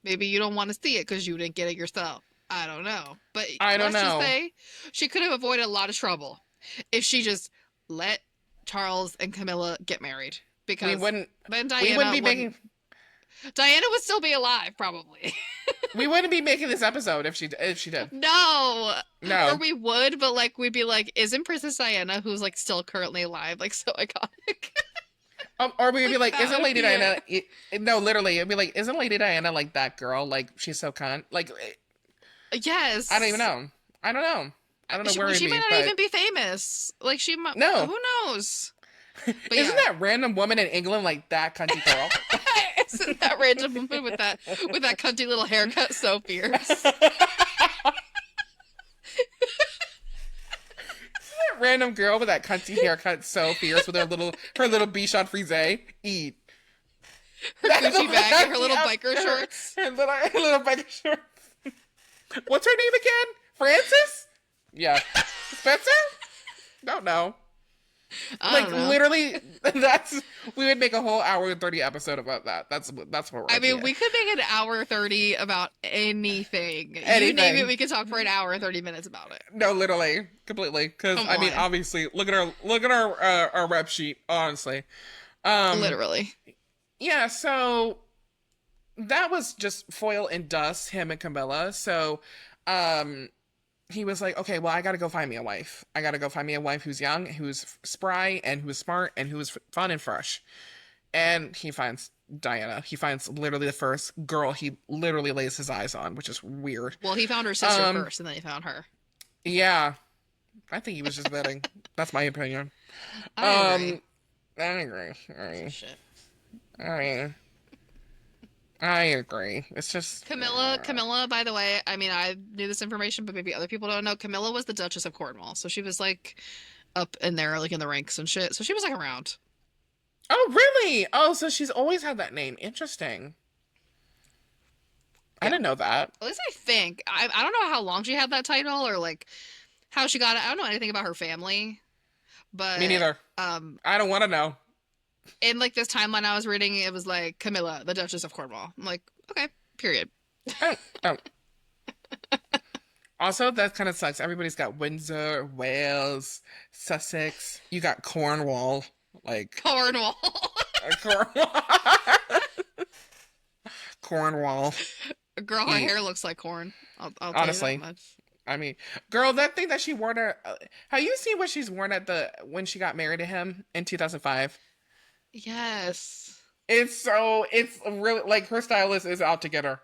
Maybe you don't want to see it because you didn't get it yourself. I don't know. But I don't let's just know. say she could have avoided a lot of trouble if she just let Charles and Camilla get married. we because wouldn't then we wouldn't be making Diana would still be alive, probably. we wouldn't be making this episode if she did. No, or No. we would, but like we'd be like, isn't Princess Diana, who's like still currently alive, like so iconic? Or we'd be Like like, that isn't would Lady be it. Diana? No, literally, it'd be like, isn't Lady Diana like that girl? Like she's so cunt. Like I don't even Yes. know. I don't know. I don't know where She it'd might be, not but even be famous. Like she might. no. Who knows? But Isn't yeah, that random woman in England like that cunty girl? isn't that random woman with that cunty little haircut so fierce? That random girl with that cunty haircut so fierce with her little Bichon Frise. Eat. Her Gucci bag and her little biker shorts. Her little biker shorts. What's her name again? Frances? Yeah. Spencer? Don't know. I don't know. Literally, we would make a whole hour and 30 episode about that. That's what we're. I mean, we could make an hour 30 about anything. You Anything. name it, we could talk for an hour and 30 minutes about it. No, literally, completely. Because Come I mean, on. obviously, look at our rep sheet. Honestly, Literally. yeah. So that was just Foil and Dust, him and Camilla. So, he was like, okay, well, I gotta go find me a wife. I gotta go find me a wife who's young, who's spry, and who's smart, and who's fun and fresh. And he finds Diana. He finds literally the first girl he literally lays his eyes on, which is weird. Well, he found her sister first, and then he found her. Yeah, I think he was just betting. That's my opinion. I agree. I agree. Shit. I agree. It's just Camilla, by the way, I mean, I knew this information, but maybe other people don't know. Camilla was the Duchess of Cornwall, so she was like up in there, like in the ranks and shit. So she was like around. Oh, really? Oh, so she's always had that name. Interesting. I didn't know that. At least I think. I don't know how long she had that title or like how she got it. I don't know anything about her family, but Me neither. I don't want to know. In like this timeline I was reading, it was like Camilla, the Duchess of Cornwall. I'm like, okay, period. Oh. Also, that kind of sucks. Everybody's got Windsor, Wales, Sussex. You got Cornwall. Like Cornwall. Cornwall. Cornwall. Girl, her hair looks like corn. I'll Honestly. tell you that much. I mean, girl, that thing that she wore to, have you seen what she's worn when she got married to him in 2005? Yes. It's really, like, her stylist is out to get her.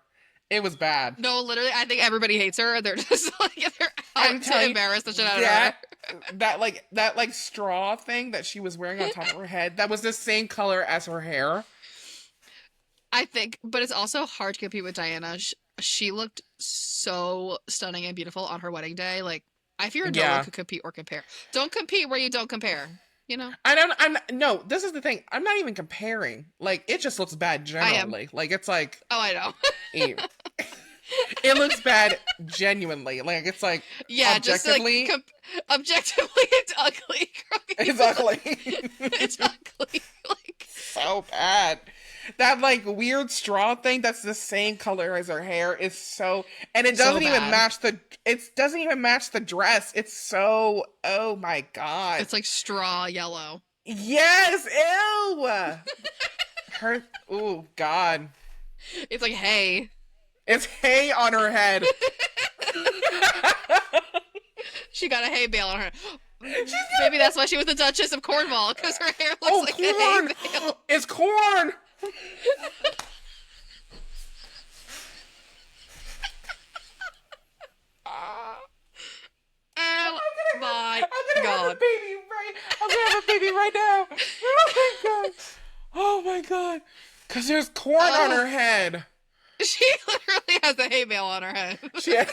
It was bad. No, literally, I think everybody hates her. They're just like they're out to embarrass the shit out of her. That straw thing that she was wearing on top of her head, that was the same color as her hair. I think, but it's also hard to compete with Diana. She looked so stunning and beautiful on her wedding day. Like, I fear no one could compete or compare. Don't compete where you don't compare. You know? No, this is the thing. I'm not even comparing. Like, it just looks bad generally. Like, it's like. Oh, I know. It looks bad genuinely. Like, it's like. Yeah, objectively. Just like, objectively, it's ugly. It's ugly. It's ugly. Like. So bad. That, like, weird straw thing that's the same color as her hair is so. And it doesn't even match doesn't even match the dress. It's so. Oh my God. It's like straw yellow. Yes. Ew. Oh, God. It's like hay. It's hay on her head. She got a hay bale on her. Maybe that's why she was the Duchess of Cornwall, because her hair looks like corn. a hay bale. It's corn. Oh my I'm gonna have a God. baby I'm gonna have a baby right now. Oh my God. Oh my God. Because there's corn on her head. She literally has a hay bale on her head. She had...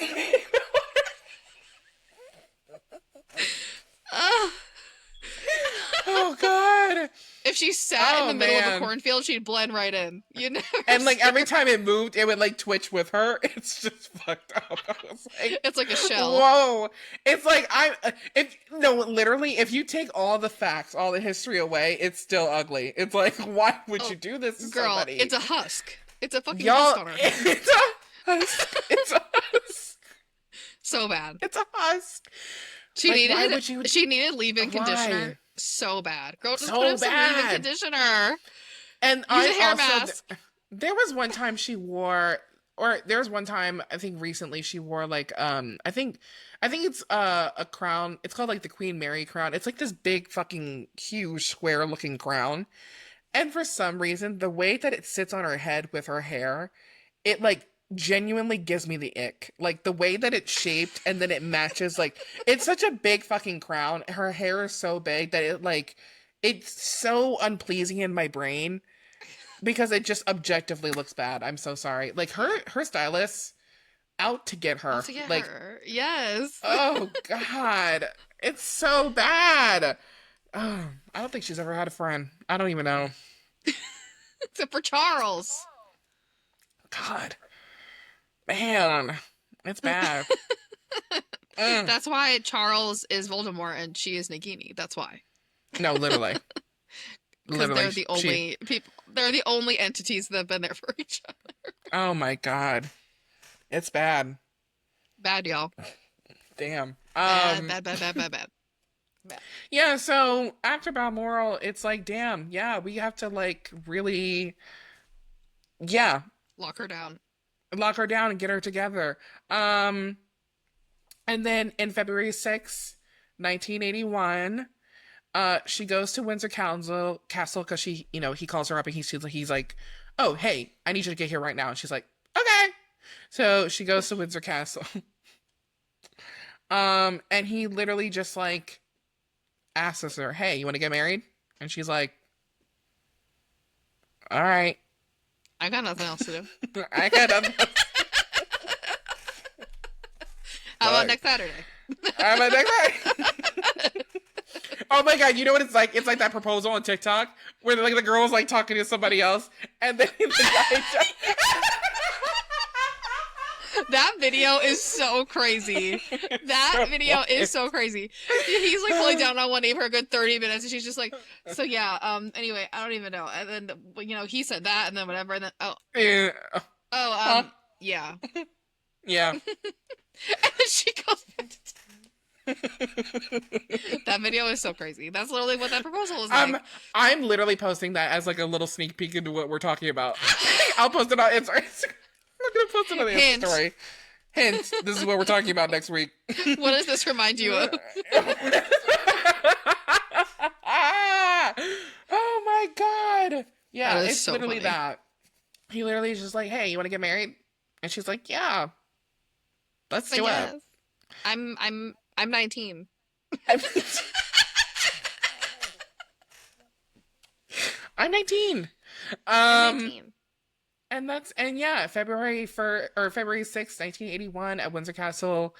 Oh God. If she sat in the middle of a cornfield, she'd blend right in. You never And like every time it moved, it would like twitch with her. It's just fucked up. I was like, it's like a shell. Whoa. It's like literally, if you take all the facts, all the history away, it's still ugly. It's like, why would you do this to somebody? It's a husk. It's a fucking husk on her. It's a husk. It's a husk. So bad. It's a husk. She needed leave-in conditioner so bad. Girl, just put So in some leave-in bad. conditioner. And Use a I hair also, mask. there was one time she wore, or there was one time I think recently she wore like I think it's a crown. It's called like the Queen Mary crown. It's like this big fucking huge square looking crown. And for some reason, the way that it sits on her head with her hair, it like genuinely gives me the ick. Like the way that it's shaped and then it matches, like it's such a big fucking crown. Her hair is so big that it like it's so unpleasing in my brain because it just objectively looks bad. I'm so sorry. Like her stylist out to get I'll her. to get Like, her. Yes. oh god. It's so bad. Oh, I don't think she's ever had a friend. I don't even know. Except for Charles. God. Man. It's bad. Mm. That's why Charles is Voldemort and she is Nagini. That's why. No, literally. Because Literally. they're the only people. They're the only entities that have been there for each other. Oh my god. It's bad. Bad, y'all. Damn. Bad. Yeah, so after Balmoral, it's like, damn, yeah, we have to like really, yeah, Lock her down. lock her down and get her together. And then in February 6th, 1981, she goes to Windsor Castle because she, you know, he calls her up and he's like, oh, hey, I need you to get here right now. And she's like, okay. So she goes to Windsor Castle. And he literally just like asks her, hey, you want to get married? And she's like, all right. I got nothing else to do. I got nothing. How about next Saturday? How about next Saturday? Oh my god, you know what it's like? It's like that proposal on TikTok where like the girl's like talking to somebody else and then the guy just... That video is so crazy. That So video funny. is so crazy. He's like pulling down on one knee for a good 30 minutes, and she's just like, so yeah, anyway, I don't even know. And then, you know, he said that, and then whatever, and then, Yeah. yeah. Yeah. And then she goes back to that video is so crazy. That's literally what that proposal was like. I'm literally posting that as like a little sneak peek into what we're talking about. I'll post it on Instagram. I'm gonna post it on the Insta story. Hint, this is what we're talking about next week. What does this remind you of? Oh my god. Yeah, That is it's so literally funny. that. He literally is just like, hey, you want to get married? And she's like, yeah. Let's do Yes. it. I'm 19. I'm 19. I'm 19. And yeah, February 6th, 1981 at Windsor Castle,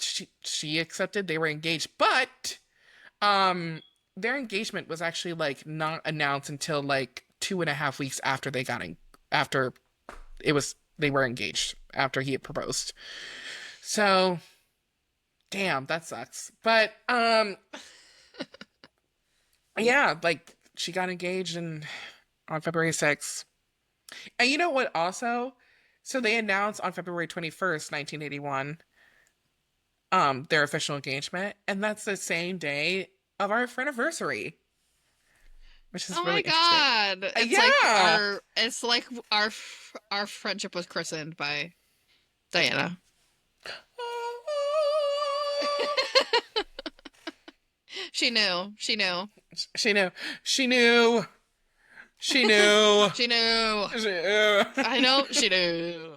she accepted they were engaged, but their engagement was actually like not announced until like 2.5 weeks after they were engaged after he had proposed. So damn, that sucks. But yeah, like she got engaged on February 6th. And you know what also? So they announced on February 21st, 1981, their official engagement, and that's the same day of our anniversary. Which is Oh really my god. Yeah. It's like our friendship was christened by Diana. She knew. She knew. She knew. She knew. She knew. She knew. I know she knew.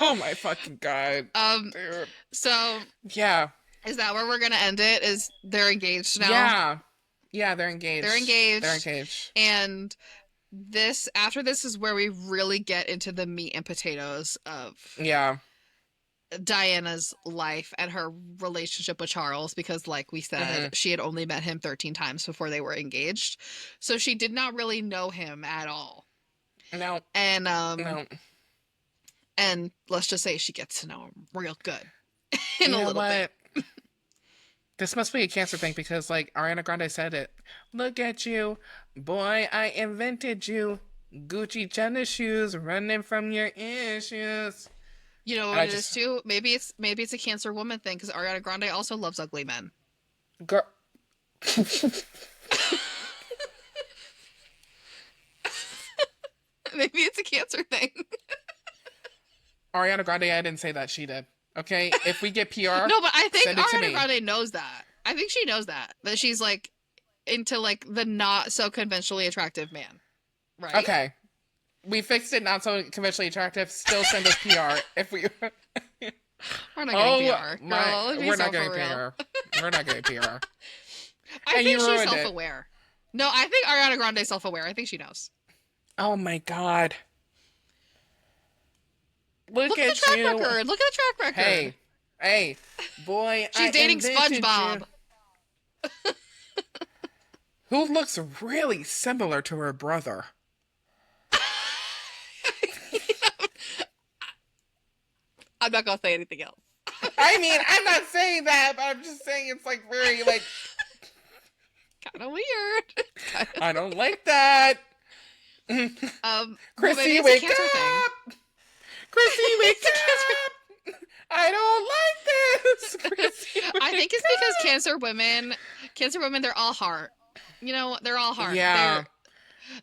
Oh my fucking god. Dude. So Yeah. is that where we're gonna end it? Is they're engaged now? Yeah. Yeah, they're engaged. They're engaged. They're engaged. And after this is where we really get into the meat and potatoes of Yeah. Diana's life and her relationship with Charles, because like we said, she had only met him 13 times before they were engaged. So she did not really know him at all. No. And No. and let's just say she gets to know him real good in You a know little bit. This must be a cancer thing because, like, Ariana Grande said it. Look at you. Boy, I invented you. Gucci tennis shoes running from your issues. You know And what I it is just, too? Maybe it's a Cancer woman thing because Ariana Grande also loves ugly men. girl, Maybe it's a Cancer thing. Ariana Grande, I didn't say that. She did. Okay, if we get PR, No, but I think send it to Ariana me. Grande knows that. I think she knows that she's like into like the not so conventionally attractive man, right? Okay, we fixed it. Not so conventionally attractive. Still send us PR if we. We're not getting Oh PR, my, girl. Let's be we're so not for getting real. PR. We're not getting PR. I And think you she's ruined it. self-aware. No, I think Ariana Grande's self-aware. I think she knows. Oh my God. Look Look at the at track you. record. Look at the track record. Hey, hey, boy, She's I dating envisioned you. SpongeBob. Who looks really similar to her brother. I'm not gonna say anything else. I mean, I'm not saying that, but I'm just saying it's like very like Kind of weird. I don't like that. Well, maybe Chrissy, it's a wake Cancer thing. up! Chrissy, wake up! I don't like this. Chrissy, I think wake it's because up! Cancer women, they're all heart. You know, they're all heart. Yeah,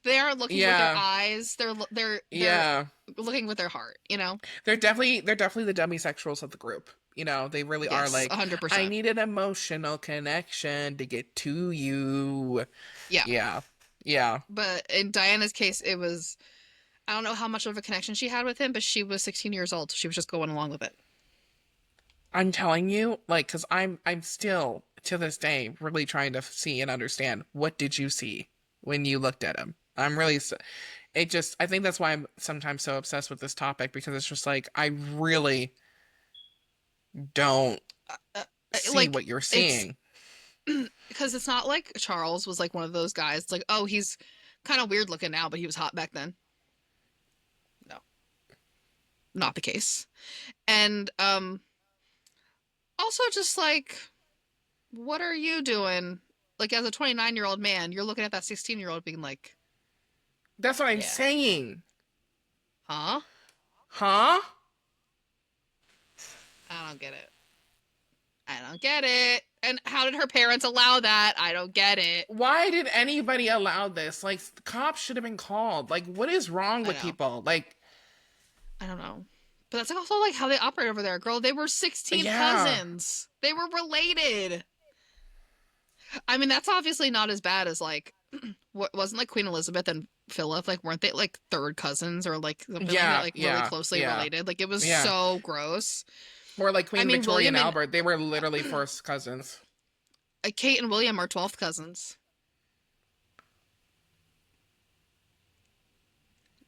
They aren't looking with their yeah, eyes. They're yeah. looking with their heart. You know. They're definitely the demisexuals of the group. You know, they really are Yes, like, I 100%. need an emotional connection to get to you. Yeah. Yeah. Yeah. But in Diana's case, it was I don't know how much of a connection she had with him, but she was 16 years old, so she was just going along with it. I'm telling you, like, because I'm still to this day really trying to see and understand what did you see when you looked at him. It just I think that's why I'm sometimes so obsessed with this topic because it's just like I really don't see Like what you're it's seeing. because it's not like Charles was like one of those guys. It's like, oh, he's kind of weird looking now, but he was hot back then. No, not the case. And also just like, what are you doing? Like as a 29-year-old man, you're looking at that 16-year-old being like, That's what I'm yeah, saying. huh? Huh? I don't get it. I don't get it. And how did her parents allow that? I don't get it. Why did anybody allow this? Like, the cops should have been called. Like, what is wrong I with know. people? Like, I don't know. But that's also like how they operate over there, girl. They were 16 yeah. cousins. They were related. I mean, that's obviously not as bad as like what wasn't like Queen Elizabeth and Philip, like weren't they like third cousins or like something like that, Yeah, like really yeah, closely yeah, related? Like it was yeah. so gross. Or like I Queen mean, Victoria William and and Albert, they were literally first cousins. Kate and William are 12th cousins.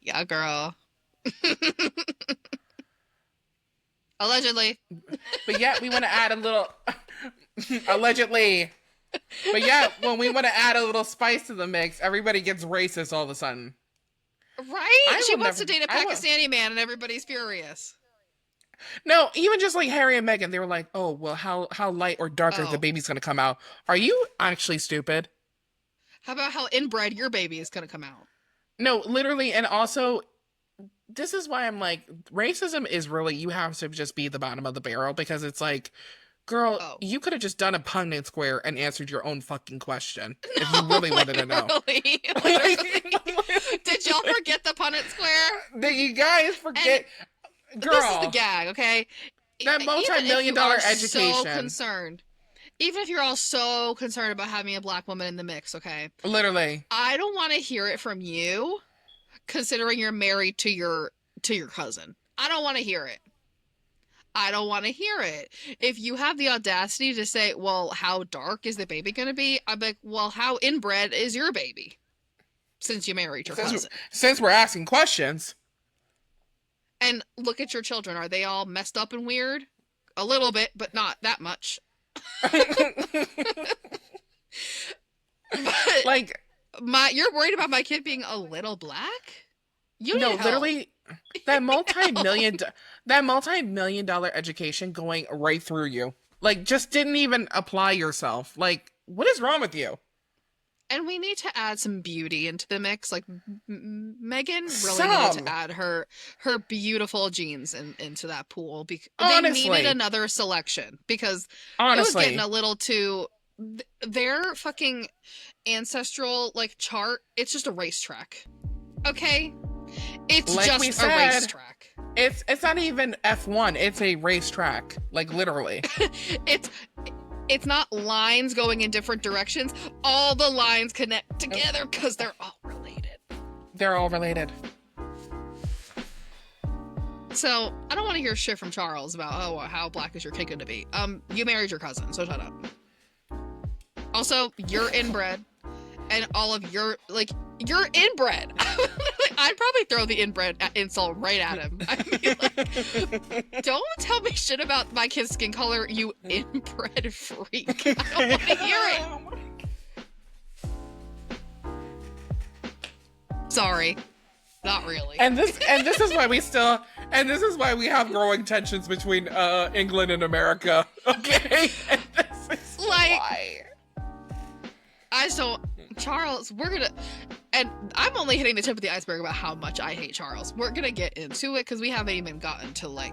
Yeah, girl. Allegedly. But yet we want to add a little allegedly. But yeah, when we want to add a little spice to the mix, everybody gets racist all of a sudden. Right? I She will wants never. to date a I will. Pakistani man and everybody's furious. No, even just like Harry and Meghan, they were like, "Oh, well, how light or darker the Oh. baby's gonna come out." Are you actually stupid? How about how inbred your baby is going to come out? No, literally, and also, this is why I'm like, racism is really you have to just be the bottom of the barrel because it's like, girl, Oh. you could have just done a Punnett Square and answered your own fucking question if you No, really wanted to know. literally. Literally. Did y'all forget the Punnett Square? Did you guys forget, This is the girl? gag, okay? That Even if multi-million you dollar are so education, concerned, even if you're all so concerned about having a black woman in the mix, okay? literally. I don't want to hear it from you, considering you're married to your cousin. I don't want to hear it. I don't want to hear it. If you have the audacity to say, well, how dark is the baby going to be? I'm like, well, how inbred is your baby? Since you married your cousin. Since we're asking questions, And look at your children. Are they all messed up and weird? A little bit, but not that much. But like, you're worried about my kid being a little black? You need no, help. literally, that multi-million dollar education going right through you, like, just didn't even apply yourself. Like, what is wrong with you? And we need to add some beauty into the mix. Like Megan really needed to add her beautiful genes into that pool. They needed another selection because it was getting a little too. Their fucking ancestral like chart. It's just a racetrack. Okay, it's like just a racetrack. It's not even F1. It's a racetrack. Like literally. It's not lines going in different directions. All the lines connect together because they're all related. They're all related. So, I don't want to hear shit from Charles about, how black is your kid going to be? You married your cousin, so shut up. Also, you're inbred. And all of you're inbred. I'd probably throw the inbred insult right at him. I mean, like, don't tell me shit about my kid's skin color, you inbred freak. I don't want to hear it. Sorry. Not really. And this is why we have growing tensions between England and America. Okay? And this is why. I just don't. Charles, we're gonna, and I'm only hitting the tip of the iceberg about how much I hate Charles. We're gonna get into it because we haven't even gotten to like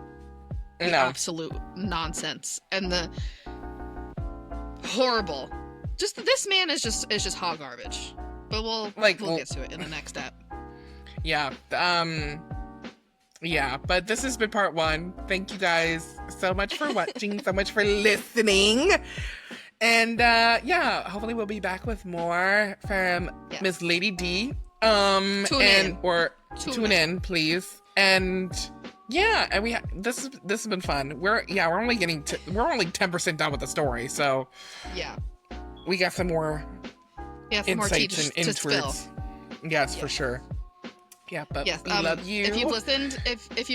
the absolute nonsense and the horrible. Just this man is just hot garbage. But we'll get to it in the next step. Yeah. Yeah, but this has been part 1. Thank you guys so much for watching, so much for listening. And hopefully we'll be back with more from Miss Lady D. Tune in, please. And and this has been fun. We're only 10% done with the story, so we got some more insights and inwards. Yes, for sure. Yeah, but we love you. If you've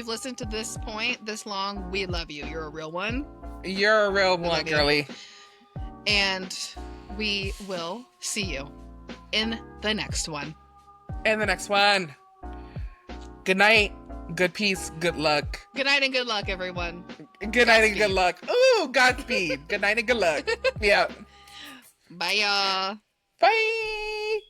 listened to this point this long, we love you. You're a real one. You're a real one, girly. And we will see you in the next one. Good night, good peace, good luck. Good night and good luck, everyone. Good night and good luck. Ooh, Godspeed. Good night and good luck. Yeah. Bye, y'all. Bye.